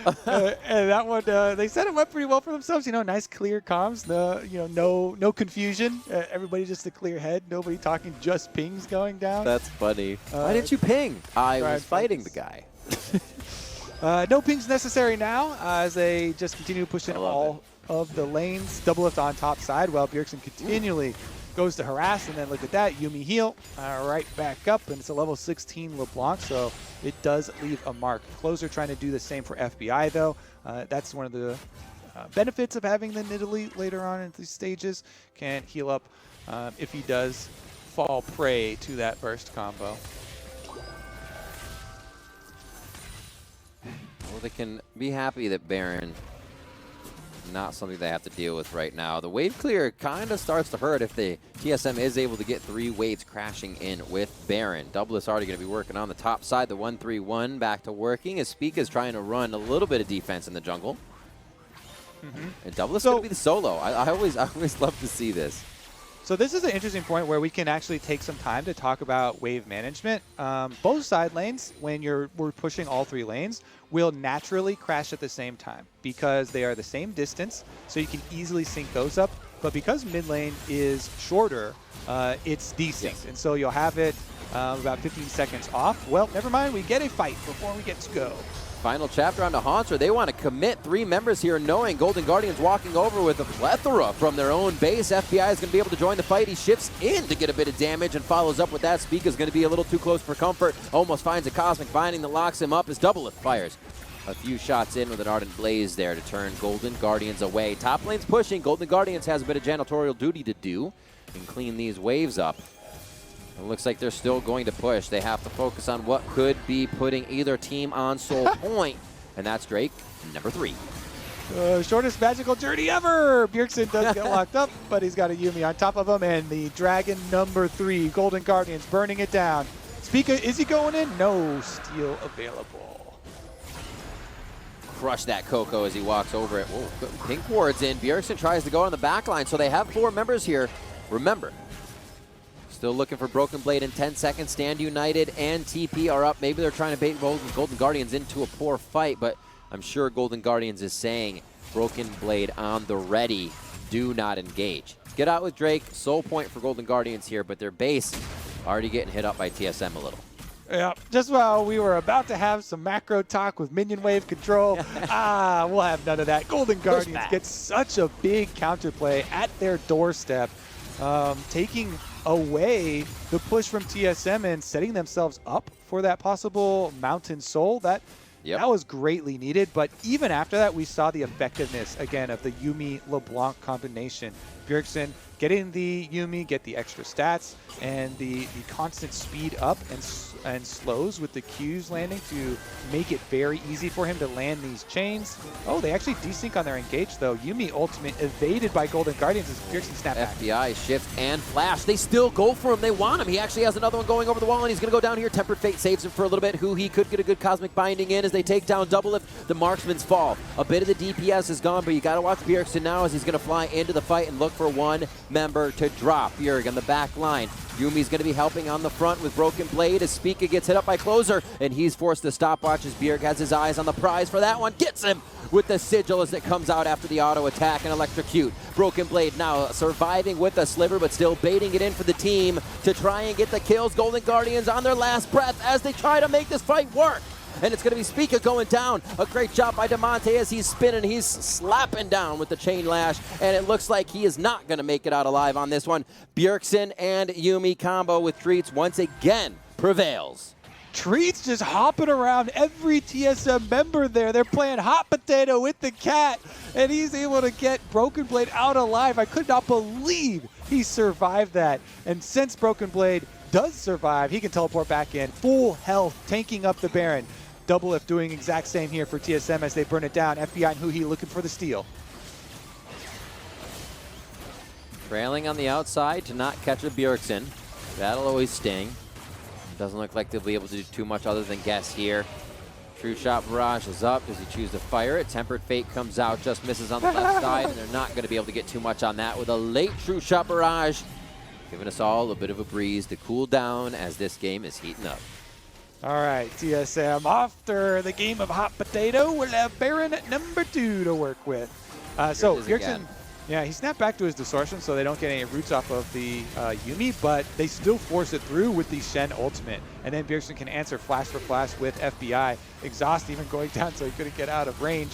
that one, they said it went pretty well for themselves. Nice clear comms. No confusion. Everybody just a clear head. Nobody talking. Just pings going down. That's funny. Why didn't you ping? I was fighting the guy. No pings necessary now, as they just continue pushing all of the lanes. Doublelift on top side, while Bjergsen continually goes to harass, and then look at that, Yuumi heal, right back up, and it's a level 16 LeBlanc, so it does leave a mark. Closer trying to do the same for FBI, though. That's one of the benefits of having the Nidalee later on in these stages. Can heal up if he does fall prey to that burst combo. Well, they can be happy that Baron not something they have to deal with right now. The wave clear kind of starts to hurt if the TSM is able to get 3 waves crashing in with Baron. Doublelift's already going to be working on the top side. The 1-3-1 back to working as Spica's trying to run a little bit of defense in the jungle. And Doublelift's going to be the solo. I always love to see this. So this is an interesting point where we can actually take some time to talk about wave management. Both side lanes, when we're pushing all 3 lanes, will naturally crash at the same time because they are the same distance, so you can easily sync those up. But because mid lane is shorter, it's desynced, Yes. and so you'll have it about 15 seconds off. Well, never mind, we get a fight before we get to go. Final chapter on the Hauntzer. They want to commit 3 members here, knowing Golden Guardians walking over with a plethora from their own base. FBI is going to be able to join the fight. He shifts in to get a bit of damage and follows up with that. Spica is going to be a little too close for comfort. Almost finds a Cosmic Binding that locks him up as Doublelift fires a few shots in with an Ardent Blaze there to turn Golden Guardians away. Top lane's pushing. Golden Guardians has a bit of janitorial duty to do and clean these waves up. It looks like they're still going to push. They have to focus on what could be putting either team on soul point, and that's Drake, number 3. Shortest magical journey ever! Bjergsen does get locked up, but he's got a Yuumi on top of him, and the dragon number 3, Golden Guardians, burning it down. Spica, is he going in? No steal available. Crush that Coco as he walks over it. Whoa, Pink Ward's in. Bjergsen tries to go on the back line, so they have 4 members here. Remember, still looking for Broken Blade in 10 seconds. Stand United and TP are up. Maybe they're trying to bait Golden Guardians into a poor fight, but I'm sure Golden Guardians is saying, Broken Blade on the ready, do not engage. Get out with Drake. Soul point for Golden Guardians here, but their base already getting hit up by TSM a little. Yeah, just while we were about to have some macro talk with minion wave control, we'll have none of that. Golden Guardians get such a big counterplay at their doorstep, taking away the push from TSM and setting themselves up for that possible Mountain Soul. That was greatly needed, but even after that, we saw the effectiveness, again, of the Yuumi LeBlanc combination. Bjergsen getting the Yuumi, get the extra stats, and the constant speed up and slows with the Qs landing to make it very easy for him to land these chains. Oh, they actually desync on their engage, though. Yuumi ultimate evaded by Golden Guardians as Bjergsen snap back. FBI shift and flash. They still go for him. They want him. He actually has another one going over the wall, and he's going to go down here. Tempered Fate saves him for a little bit. Huhi could get a good Cosmic Binding in as they take down Doublelift. The marksman's fall. A bit of the DPS is gone, but you got to watch Bjergsen now as he's going to fly into the fight and look for 1 member to drop. Bjerg on the back line. Yuumi's going to be helping on the front with Broken Blade as Spica gets hit up by Closer, and he's forced to stopwatch as Bjerg has his eyes on the prize for that one. Gets him with the Sigil as it comes out after the auto attack and electrocute. Broken Blade now surviving with a sliver, but still baiting it in for the team to try and get the kills. Golden Guardians on their last breath as they try to make this fight work. And it's going to be Spica going down. A great job by Damonte as he's spinning. He's slapping down with the chain lash, and it looks like he is not going to make it out alive on this one. Bjergsen and Yuumi combo with Treatz once again prevails. Treatz just hopping around every TSM member there. They're playing hot potato with the cat, and he's able to get Broken Blade out alive. I could not believe he survived that. And since Broken Blade does survive, he can teleport back in. Full health, tanking up the Baron. Doublelift doing exact same here for TSM as they burn it down. FBI and huhi looking for the steal. Trailing on the outside to not catch a Bjergsen. That'll always sting. Doesn't look like they'll be able to do too much other than guess here. True Shot Barrage is up. Does he choose to fire it? Tempered Fate comes out, just misses on the left side, and they're not going to be able to get too much on that with a late True Shot Barrage, giving us all a bit of a breeze to cool down as this game is heating up. All right, TSM, after the game of hot potato, we'll have Baron at number 2 to work with. So Bjergsen, yeah, he snapped back to his distortion so they don't get any roots off of the Yuumi, but they still force it through with the Shen ultimate. And then Bjergsen can answer flash for flash with FBI. Exhaust even going down so he couldn't get out of range.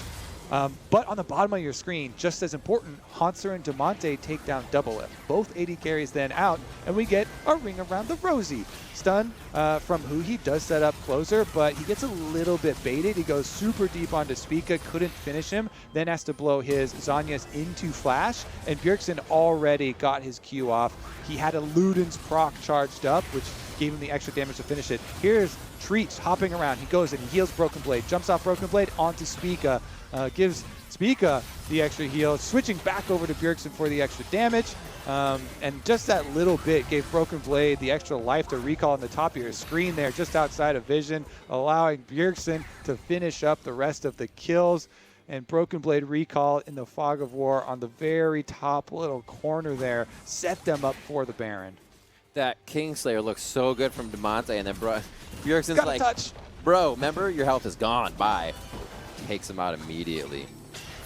But on the bottom of your screen, just as important, Hauntzer and Damonte take down Doublelift. Both AD carries then out, and we get a ring around the rosy. Stun from huhi does set up closer, but he gets a little bit baited. He goes super deep onto Spica, couldn't finish him, then has to blow his Zhonya's into flash, and Bjergsen already got his Q off. He had a Luden's proc charged up, which gave him the extra damage to finish it. Here's Treatz hopping around. He goes and he heals Broken Blade, jumps off Broken Blade onto Spica, gives Spica the extra heal, switching back over to Bjergsen for the extra damage. And just that little bit gave Broken Blade the extra life to recall on the top of your screen there, just outside of vision, allowing Bjergsen to finish up the rest of the kills. And Broken Blade recall in the Fog of War on the very top little corner there set them up for the Baron. That Kingslayer looks so good from Damonte, and then Bjergsen's like, touch. bro, remember, your health is gone. Bye. Takes him out immediately.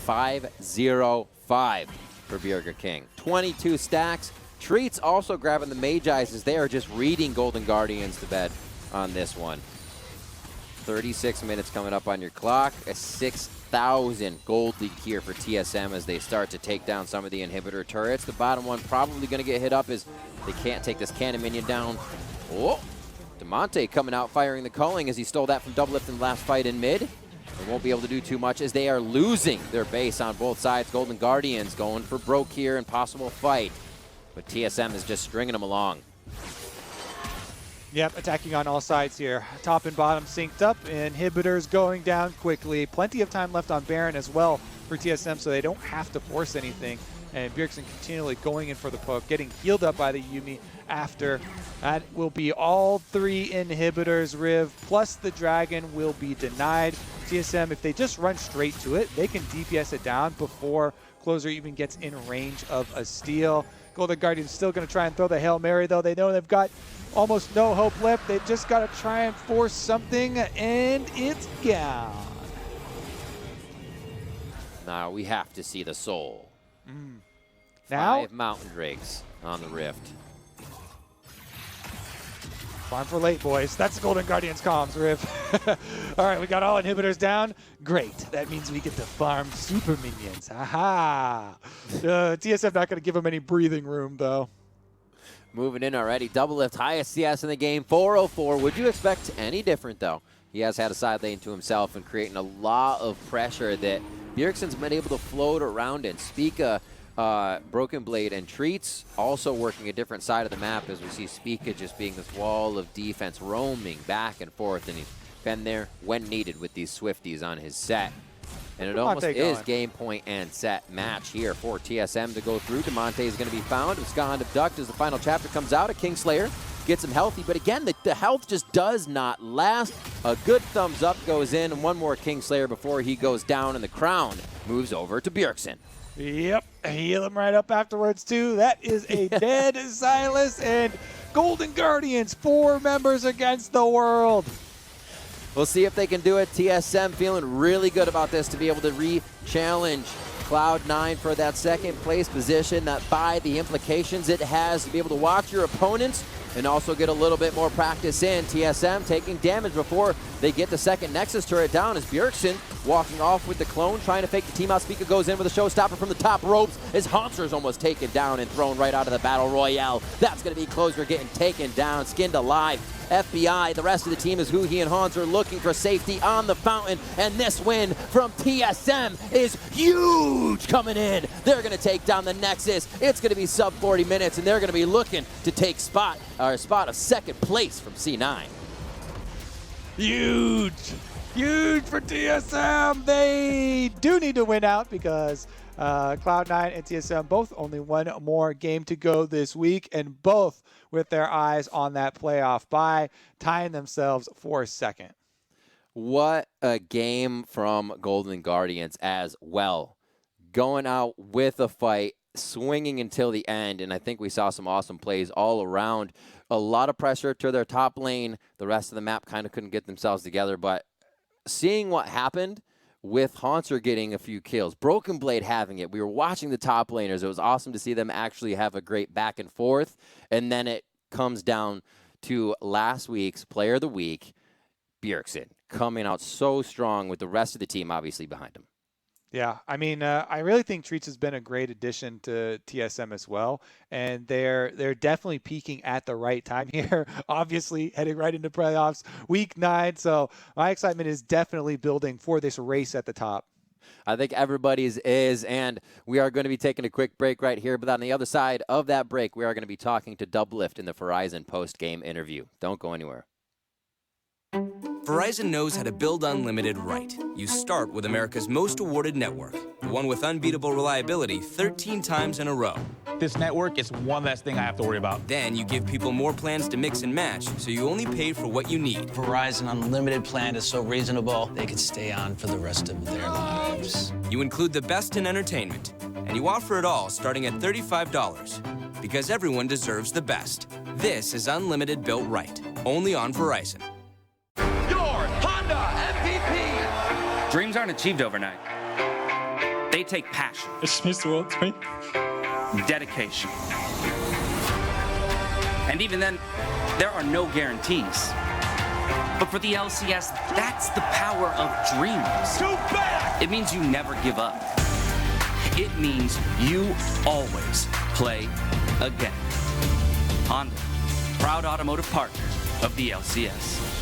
5-0-5 for Burger King. 22 stacks. Treatz also grabbing the Magi's as they are just reading Golden Guardians to bed on this one. 36 minutes coming up on your clock. A 6,000 gold lead here for TSM as they start to take down some of the inhibitor turrets. The bottom one probably going to get hit up as they can't take this cannon minion down. Oh, Damonte coming out firing the calling as he stole that from Doublelift in the last fight in mid. They won't be able to do too much as they are losing their base on both sides. Golden Guardians going for broke here and possible fight. But TSM is just stringing them along. Yep, attacking on all sides here. Top and bottom synced up. Inhibitors going down quickly. Plenty of time left on Baron as well for TSM, so they don't have to force anything. And Bjergsen continually going in for the poke, getting healed up by the Yuumi after. That will be all 3 inhibitors, Riv, plus the Dragon will be denied. TSM, if they just run straight to it, they can DPS it down before Closer even gets in range of a steal. Golden Guardian's still going to try and throw the Hail Mary, though. They know they've got almost no hope left. They've just got to try and force something, and it's gone. Now we have to see the soul. Now, 5 mountain drakes on the Rift. farm for late, boys. That's Golden Guardian's comms, Riv. All right, we got all inhibitors down. Great. That means we get to farm super minions. Aha! TSM not going to give them any breathing room, though. Moving in already. Doublelift, highest CS in the game, 404. Would you expect any different, though? He has had a side lane to himself and creating a lot of pressure that Bjergsen's been able to float around in. Spica, Broken Blade, and Treatz also working a different side of the map as we see Spica just being this wall of defense, roaming back and forth, and he's been there when needed with these Swifties on his Sett. And it almost is game point and set match here for TSM to go through. Damonte is going to be found. Abscond abduct as the final chapter comes out. A Kingslayer gets him healthy, but again, the health just does not last. A good thumbs up goes in, and one more Kingslayer before he goes down, and the crown moves over to Bjergsen. Yep, heal him right up afterwards, too. That is a dead Sylas, and Golden Guardians, 4 members against the world. We'll see if they can do it. TSM feeling really good about this to be able to re-challenge Cloud9 for that second place position, that by the implications it has to be able to watch your opponents and also get a little bit more practice in. TSM taking damage before they get the second Nexus turret down as Bjergsen walking off with the clone, trying to fake the team out. Spica goes in with a showstopper from the top ropes as Hauntzer is almost taken down and thrown right out of the Battle Royale. That's going to be Closer getting taken down, skinned alive. FBI, the rest of the team is huhi and Hauntzer looking for safety on the fountain, and this win from TSM is huge coming in. They're going to take down the Nexus. It's going to be sub 40 minutes, and they're going to be looking to take a spot of second place from C9. Huge for TSM. They do need to win out because Cloud9 and TSM both only one more game to go this week, and both with their eyes on that playoff bye, tying themselves for second. What a game from Golden Guardians as well. Going out with a fight, swinging until the end, and I think we saw some awesome plays all around. A lot of pressure to their top lane. The rest of the map kind of couldn't get themselves together, but seeing what happened with Hauntzer getting a few kills, Broken Blade having it, we were watching the top laners. It was awesome to see them actually have a great back and forth, and then it comes down to last week's Player of the Week, Bjergsen, coming out so strong with the rest of the team obviously behind him. Yeah, I mean, I really think Treatz has been a great addition to TSM as well, and they're definitely peaking at the right time here. Obviously, heading right into playoffs, week 9. So my excitement is definitely building for this race at the top. I think everybody's is, and we are going to be taking a quick break right here. But on the other side of that break, we are going to be talking to Doublelift in the Verizon post-game interview. Don't go anywhere. Verizon knows how to build unlimited right. You start with America's most awarded network, the one with unbeatable reliability 13 times in a row. This network is one less thing I have to worry about. Then you give people more plans to mix and match, so you only pay for what you need. Verizon Unlimited plan is so reasonable, they could stay on for the rest of their lives. You include the best in entertainment, and you offer it all starting at $35, because everyone deserves the best. This is Unlimited built right, only on Verizon. Dreams aren't achieved overnight. They take passion. It's Mr. World to me. Dedication. And even then, there are no guarantees. But for the LCS, that's the power of dreams. Too bad! It means you never give up. It means you always play again. Honda, proud automotive partner of the LCS.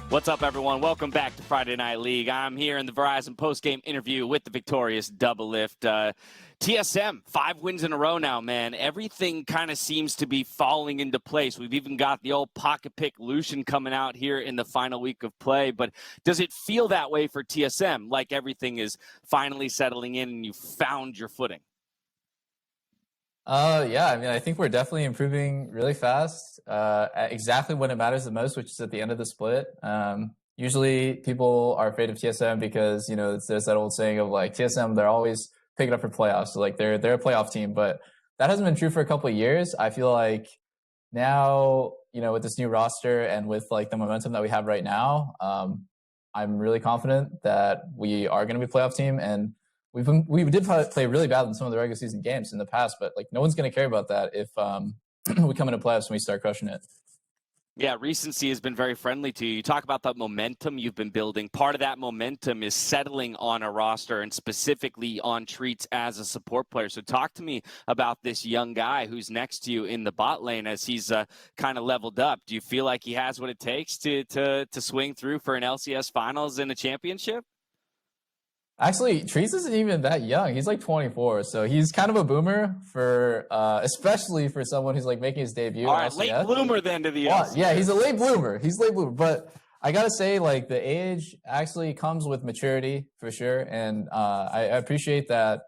What's up, everyone? Welcome back to Friday Night League. I'm here in the Verizon postgame interview with the victorious Doublelift. TSM, 5 wins in a row now, man. Everything kind of seems to be falling into place. We've even got the old pocket pick Lucian coming out here in the final week of play. But does it feel that way for TSM, like everything is finally settling in and you found your footing? Yeah, I mean, I think we're definitely improving really fast. At exactly when it matters the most, which is at the end of the split. Usually, people are afraid of TSM because there's that old saying of like TSM, they're always picking up for playoffs, so like they're a playoff team. But that hasn't been true for a couple of years. I feel like now, with this new roster and with like the momentum that we have right now, I'm really confident that we are going to be a playoff team. And we did play really bad in some of the regular season games in the past, but like no one's going to care about that if we come into playoffs and we start crushing it. Yeah, recency has been very friendly to you. You talk about the momentum you've been building. Part of that momentum is settling on a roster and specifically on Treatz as a support player. So talk to me about this young guy who's next to you in the bot lane as he's kind of leveled up. Do you feel like he has what it takes to swing through for an LCS finals and a championship? Actually, Treatz isn't even that young. He's like 24, so he's kind of a boomer for, especially for someone who's like making his debut. All right, late bloomer then to the LCS. Yeah, he's a late bloomer. He's late bloomer, but I gotta say, like the age actually comes with maturity for sure, and I appreciate that.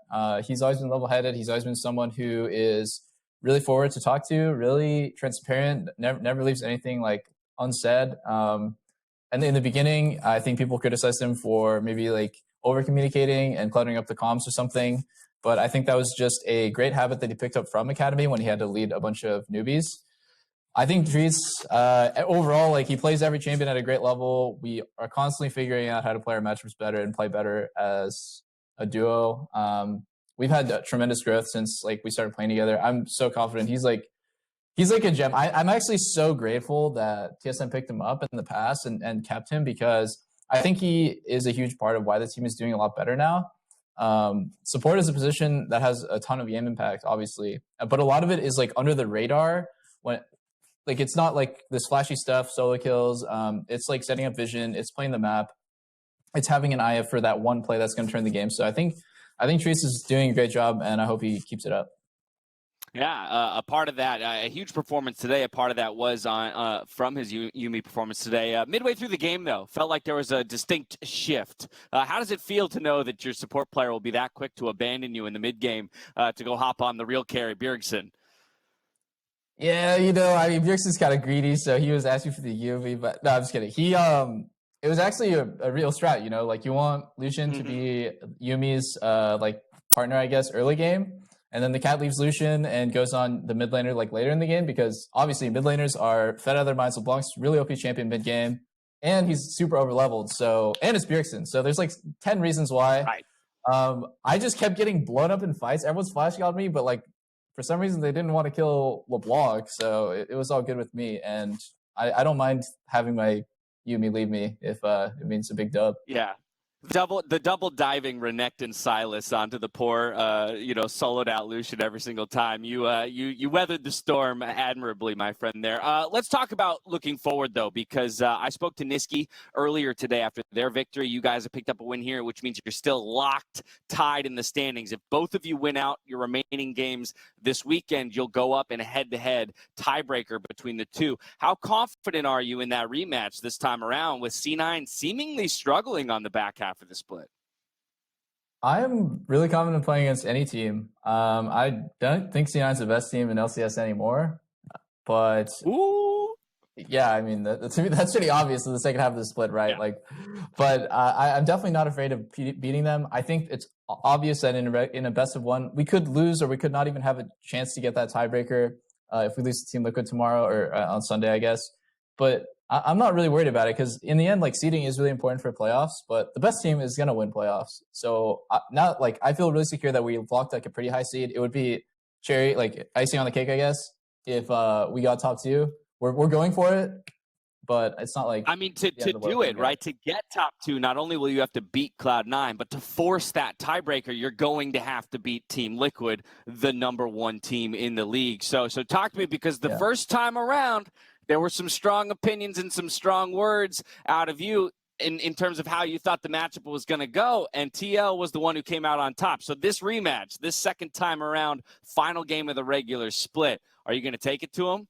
He's always been level-headed. He's always been someone who is really forward to talk to, really transparent, never leaves anything like unsaid. And in the beginning, I think people criticized him for maybe like over communicating and cluttering up the comms or something. But I think that was just a great habit that he picked up from Academy when he had to lead a bunch of newbies. I think Treatz, overall, like he plays every champion at a great level. We are constantly figuring out how to play our matchups better and play better as a duo. We've had tremendous growth since like we started playing together. I'm so confident. He's like a gem. I'm actually so grateful that TSM picked him up in the past and kept him, because I think he is a huge part of why the team is doing a lot better now. Support is a position that has a ton of game impact, obviously, but a lot of it is like under the radar. When like it's not like this flashy stuff, solo kills. It's like setting up vision. It's playing the map. It's having an eye for that one play that's going to turn the game. So I think Treatz is doing a great job, and I hope he keeps it up. Yeah, a part of that, a huge performance today. A part of that was on from his Yuumi performance today. Midway through the game, though, felt like there was a distinct shift. How does it feel to know that your support player will be that quick to abandon you in the mid game to go hop on the real carry, Bjergsen? Yeah, I mean, Bjergsen's kind of greedy, so he was asking for the Yuumi, but no, I'm just kidding. It was actually a real strat, like you want Lucian to be Yuumi's like partner, I guess, early game. And then the cat leaves Lucian and goes on the mid laner like later in the game, because obviously mid laners are fed out of their minds. LeBlanc's really OP champion mid game, and he's super over leveled. So, and it's Bjergsen. So there's like 10 reasons why. Right. I just kept getting blown up in fights. Everyone's flashing on me, but like for some reason they didn't want to kill LeBlanc. So it was all good with me, and I don't mind having my Yuumi leave me if it means a big dub. Yeah. The double diving Renekton Sylas onto the poor, soloed out Lucian every single time. You weathered the storm admirably, my friend there. Let's talk about looking forward, though, because I spoke to Niski earlier today after their victory. You guys have picked up a win here, which means you're still locked, tied in the standings. If both of you win out your remaining games this weekend, you'll go up in a head-to-head tiebreaker between the two. How confident are you in that rematch this time around, with C9 seemingly struggling on the back half of the split? I am really confident playing against any team. I don't think C9's the best team in LCS anymore, but yeah, I mean, to me, that's pretty obvious in the second half of the split, right? Yeah. But I'm definitely not afraid of beating them. I think it's obvious that in a best of one, we could lose, or we could not even have a chance to get that tiebreaker if we lose to Team Liquid tomorrow or on Sunday, I guess. But I'm not really worried about it, because in the end, like, seeding is really important for playoffs, but the best team is going to win playoffs. So now, like, I feel really secure that we locked like a pretty high seed. It would be cherry, like icing on the cake, I guess, if we got top two. We're going for it, but it's not like, I mean, to do it, right? To get top two, not only will you have to beat Cloud9, but to force that tiebreaker, you're going to have to beat Team Liquid, the #1 team in the league. So talk to me, because the first time around, there were some strong opinions and some strong words out of you in terms of how you thought the matchup was going to go, and TL was the one who came out on top. So this rematch, this second time around, final game of the regular split, are you going to take it to him?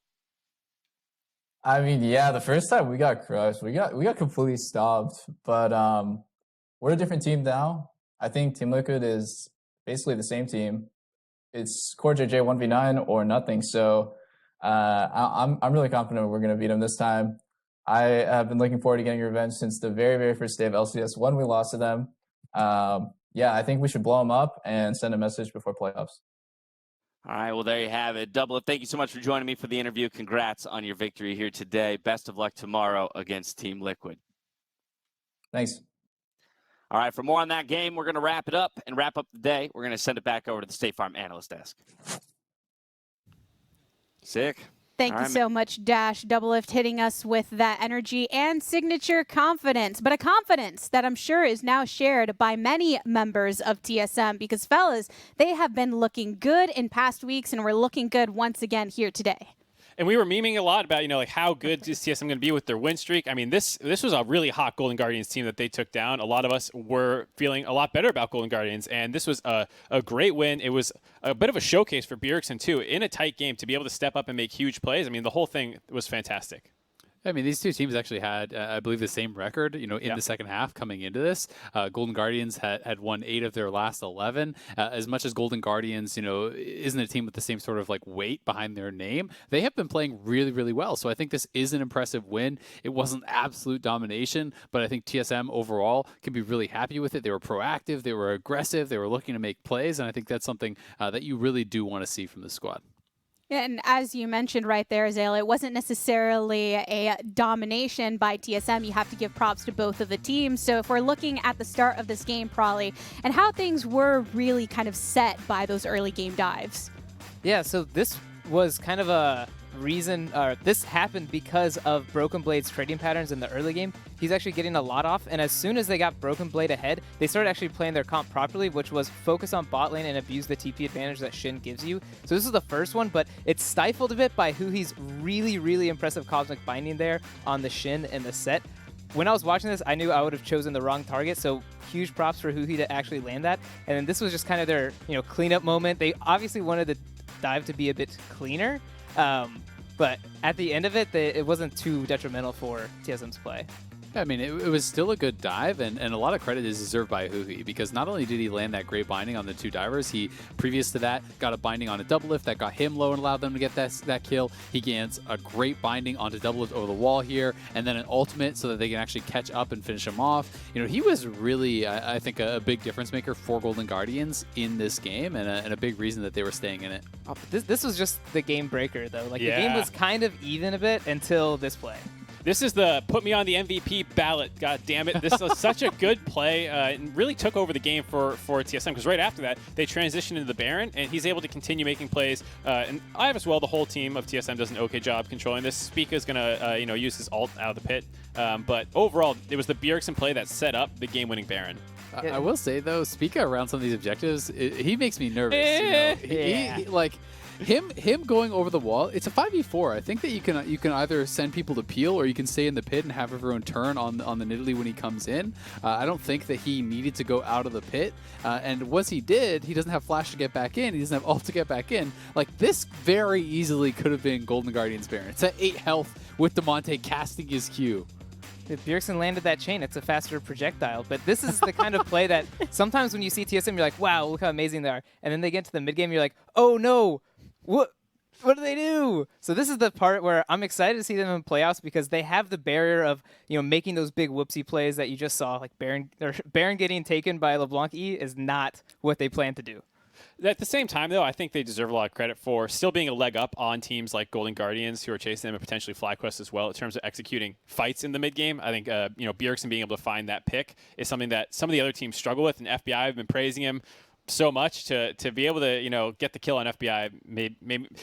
I mean, yeah, the first time we got crushed. We got completely stopped, but we're a different team now. I think Team Liquid is basically the same team. it's Core JJ 1v9 or nothing. So I'm really confident we're going to beat them this time. I have been looking forward to getting revenge since the very, very first day of LCS when we lost to them. Yeah, I think we should blow them up and send a message before playoffs. All right, well, there you have it. Doublelift, thank you so much for joining me for the interview. Congrats on your victory here today. Best of luck tomorrow against Team Liquid. Thanks. All right, for more on that game, we're going to wrap it up and wrap up the day. We're going to send it back over to the State Farm analyst desk. Sick. Thank you so much, Dash. Doublelift hitting us with that energy and signature confidence, but a confidence that I'm sure is now shared by many members of TSM because, fellas, they have been looking good in past weeks, and we're looking good once again here today. And we were memeing a lot about, like how good is TSM going to be with their win streak. I mean, this was a really hot Golden Guardians team that they took down. A lot of us were feeling a lot better about Golden Guardians, and this was a great win. It was a bit of a showcase for Bjergsen, too, in a tight game to be able to step up and make huge plays. I mean, the whole thing was fantastic. I mean, these two teams actually had, I believe, the same record, in the second half coming into this. Golden Guardians had won 8 of their last 11. As much as Golden Guardians, isn't a team with the same sort of weight behind their name, they have been playing really, really well. So I think this is an impressive win. It wasn't absolute domination, but I think TSM overall can be really happy with it. They were proactive, they were aggressive, they were looking to make plays, and I think that's something that you really do want to see from the squad. And as you mentioned right there, Ezreal, it wasn't necessarily a domination by TSM. You have to give props to both of the teams. So if we're looking at the start of this game, Prawley, and how things were really kind of set by those early game dives. Yeah, so this was kind of a reason, this happened because of Broken Blade's trading patterns in the early game. He's actually getting a lot off, and as soon as they got Broken Blade ahead, they started actually playing their comp properly, which was focus on bot lane and abuse the TP advantage that Shen gives you. So this is the first one, but it's stifled a bit by huhi's really, really impressive Cosmic Binding there on the Shen and the Sett. When I was watching this, I knew I would have chosen the wrong target, so huge props for huhi to actually land that. And then this was just kind of their cleanup moment. They obviously wanted the dive to be a bit cleaner, but at the end of it, it wasn't too detrimental for TSM's play. Yeah, I mean, it was still a good dive, and a lot of credit is deserved by huhi, because not only did he land that great binding on the 2 divers, he, previous to that, got a binding on a Doublelift that got him low and allowed them to get that kill. He gains a great binding onto Doublelift over the wall here, and then an ultimate so that they can actually catch up and finish him off. He was really, I think, a big difference maker for Golden Guardians in this game, and a big reason that they were staying in it. Oh, this was just the game breaker, though. The game was kind of even a bit until this play. This is the put me on the MVP ballot. God damn it. This was such a good play. It really took over the game for TSM, because right after that, they transitioned into the Baron, and he's able to continue making plays. And I have as well, the whole team of TSM does an okay job controlling this. Spica is going to use his ult out of the pit. But overall, it was the Bjergsen play that set up the game-winning Baron. I will say, though, Spica around some of these objectives, he makes me nervous. Him going over the wall, it's a 5v4. I think that you can either send people to peel, or you can stay in the pit and have everyone turn on the Nidalee when he comes in. I don't think that he needed to go out of the pit. And once he did, he doesn't have flash to get back in. He doesn't have ult to get back in. This very easily could have been Golden Guardian's Baron. It's at 8 health with Damonte casting his Q. If Bjergsen landed that chain, it's a faster projectile. But this is the kind of play that sometimes when you see TSM, you're like, wow, look how amazing they are. And then they get to the mid-game, you're like, oh no, what do they do? So this is the part where I'm excited to see them in playoffs, because they have the barrier of making those big whoopsie plays that you just saw. Like Baron getting taken by LeBlanc E is not what they plan to do. At the same time, though, I think they deserve a lot of credit for still being a leg up on teams like Golden Guardians, who are chasing them, and potentially FlyQuest as well, in terms of executing fights in the mid game. I think Bjergsen being able to find that pick is something that some of the other teams struggle with, and FBI have been praising him so much to be able to get the kill on FBI made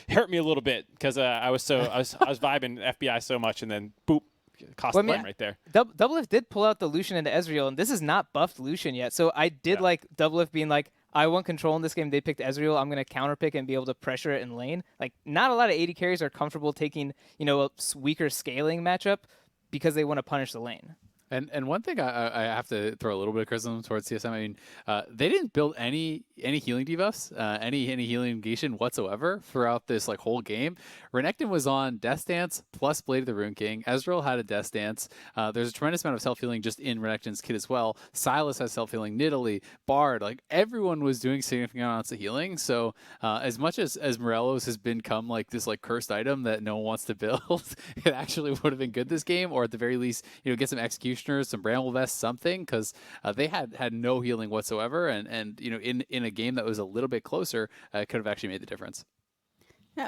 hurt me a little bit, because I was vibing FBI so much, and then boop, cost the blame right there. Doublelift did pull out the Lucian into Ezreal, and this is not buffed Lucian yet. So I did like Doublelift being like, I want control in this game. They picked Ezreal. I'm going to counter pick and be able to pressure it in lane. Not a lot of AD carries are comfortable taking a weaker scaling matchup because they want to punish the lane. And one thing I have to throw a little bit of criticism towards TSM. I mean, they didn't build any healing debuffs, any healing negation whatsoever throughout this like whole game. Renekton was on Death Stance plus Blade of the Rune King. Ezreal had a Death Stance. There's a tremendous amount of self-healing just in Renekton's kit as well. Sylas has self-healing. Nidalee, Bard, like everyone was doing significant amounts of healing. So as much as Morelos has become like this like cursed item that no one wants to build, it actually would have been good this game, or at the very least, get some executioners, some Bramble Vests, something, because they had no healing whatsoever, and in a game that was a little bit closer, could have actually made the difference.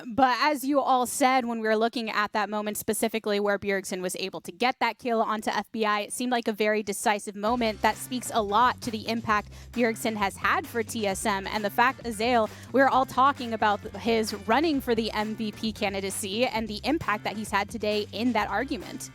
But as you all said, when we were looking at that moment specifically where Bjergsen was able to get that kill onto FBI, it seemed like a very decisive moment that speaks a lot to the impact Bjergsen has had for TSM. And the fact, Ezreal, we're all talking about his running for the MVP candidacy and the impact that he's had today in that argument.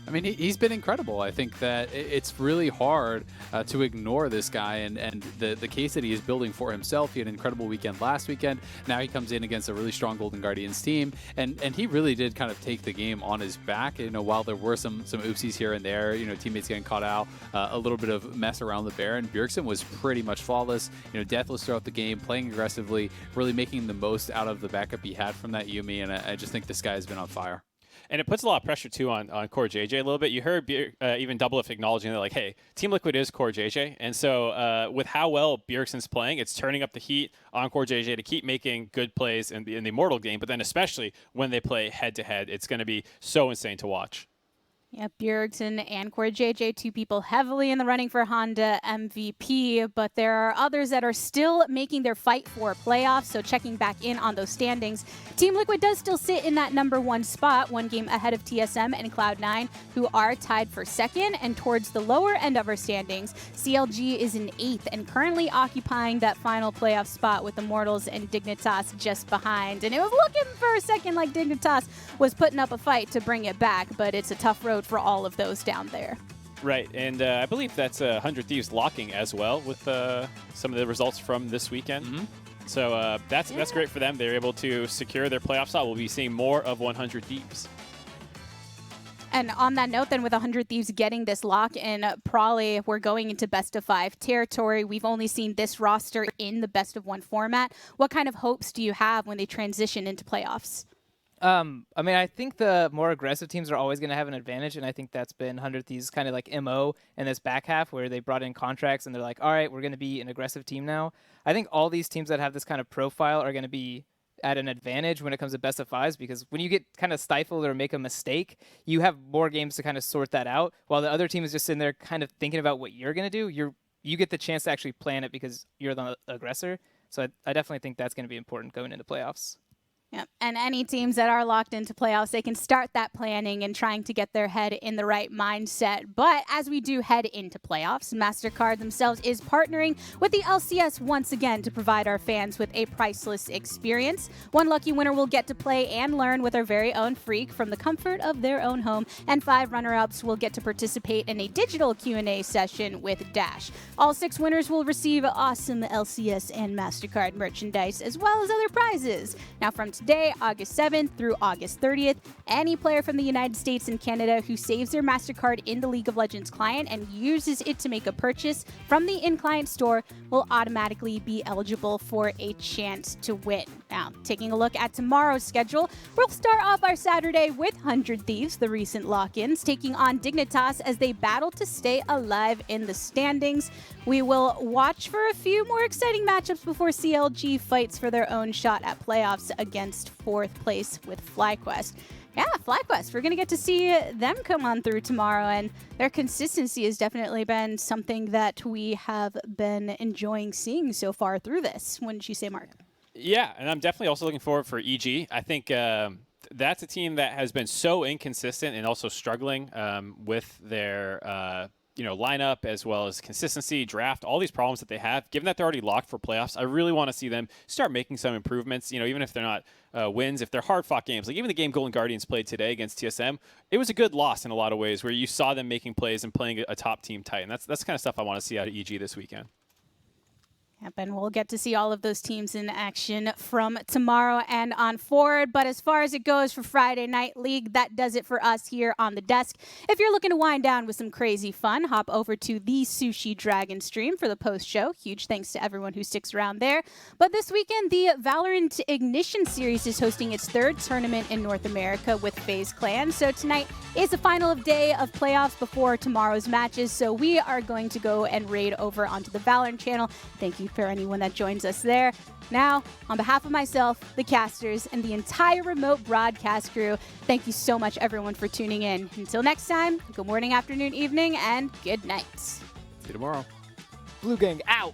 I mean, he's been incredible. I think that it's really hard to ignore this guy and the case that he is building for himself. He had an incredible weekend last weekend. Now he comes in against a really strong Golden Guardians team, and he really did kind of take the game on his back. While there were some oopsies here and there, teammates getting caught out, a little bit of mess around the Baron, Bjergsen was pretty much flawless. Deathless throughout the game, playing aggressively, really making the most out of the backup he had from that Yuumi, and I just think this guy has been on fire. And it puts a lot of pressure, too, on Core JJ a little bit. You heard even Doublelift acknowledging that, like, hey, Team Liquid is Core JJ. And so with how well Bjergsen's playing, it's turning up the heat on Core JJ to keep making good plays in the Immortal game. But then especially when they play head-to-head, it's going to be so insane to watch. Yeah, Bjergsen and Core JJ, two people heavily in the running for Honda MVP, but there are others that are still making their fight for playoffs, so checking back in on those standings. Team Liquid does still sit in that #1 spot, one game ahead of TSM and Cloud9, who are tied for second, and towards the lower end of our standings, CLG is in 8th and currently occupying that final playoff spot with Immortals and Dignitas just behind. And it was looking for a second like Dignitas was putting up a fight to bring it back, but it's a tough road for all of those down there. Right, and I believe that's 100 Thieves locking as well with some of the results from this weekend. Mm-hmm. So that's great for them. They're able to secure their playoff spot. We'll be seeing more of 100 Thieves. And on that note, then, with 100 Thieves getting this lock in, probably we're going into best of 5 territory. We've only seen this roster in the best of 1 format. What kind of hopes do you have when they transition into playoffs? I mean, I think the more aggressive teams are always going to have an advantage, and I think that's been 100 Thieves' kind of like MO in this back half, where they brought in contracts and they're like, all right, we're going to be an aggressive team now. I think all these teams that have this kind of profile are going to be at an advantage when it comes to best of 5s, because when you get kind of stifled or make a mistake, you have more games to kind of sort that out, while the other team is just sitting there kind of thinking about what you're going to do. You get the chance to actually plan it because you're the aggressor. So I definitely think that's going to be important going into playoffs. Yeah, and any teams that are locked into playoffs, they can start that planning and trying to get their head in the right mindset. But as we do head into playoffs, MasterCard themselves is partnering with the LCS once again to provide our fans with a priceless experience. One lucky winner will get to play and learn with our very own Freak from the comfort of their own home, and 5 runner-ups will get to participate in a digital Q&A session with Dash. All 6 winners will receive awesome LCS and MasterCard merchandise, as well as other prizes. Now, from today, August 7th through August 30th, any player from the United States and Canada who saves their MasterCard in the League of Legends client and uses it to make a purchase from the in-client store will automatically be eligible for a chance to win. Now, taking a look at tomorrow's schedule, we'll start off our Saturday with 100 Thieves, the recent lock-ins, taking on Dignitas as they battle to stay alive in the standings. We will watch for a few more exciting matchups before CLG fights for their own shot at playoffs against 4th place with FlyQuest. Yeah, FlyQuest, we're going to get to see them come on through tomorrow, and their consistency has definitely been something that we have been enjoying seeing so far through this. Wouldn't you say, Mark? Yeah, and I'm definitely also looking forward for EG. I think that's a team that has been so inconsistent and also struggling with their lineup, as well as consistency, draft, all these problems that they have. Given that they're already locked for playoffs, I really want to see them start making some improvements. Even if they're not wins, if they're hard-fought games. Like even the game Golden Guardians played today against TSM, it was a good loss in a lot of ways, where you saw them making plays and playing a top team tight. And that's the kind of stuff I want to see out of EG this weekend. Yep, and we'll get to see all of those teams in action from tomorrow and on forward. But as far as it goes for Friday Night League, that does it for us here on the desk. If you're looking to wind down with some crazy fun, hop over to the Sushi Dragon stream for the post-show. Huge thanks to everyone who sticks around there. But this weekend, the Valorant Ignition Series is hosting its 3rd tournament in North America with FaZe Clan. So tonight is the final day of playoffs before tomorrow's matches. So we are going to go and raid over onto the Valorant channel. Thank you for anyone that joins us there. Now, on behalf of myself, the casters, and the entire remote broadcast crew, thank you so much, everyone, for tuning in. Until next time, good morning, afternoon, evening, and good night. See you tomorrow. Blue Gang out.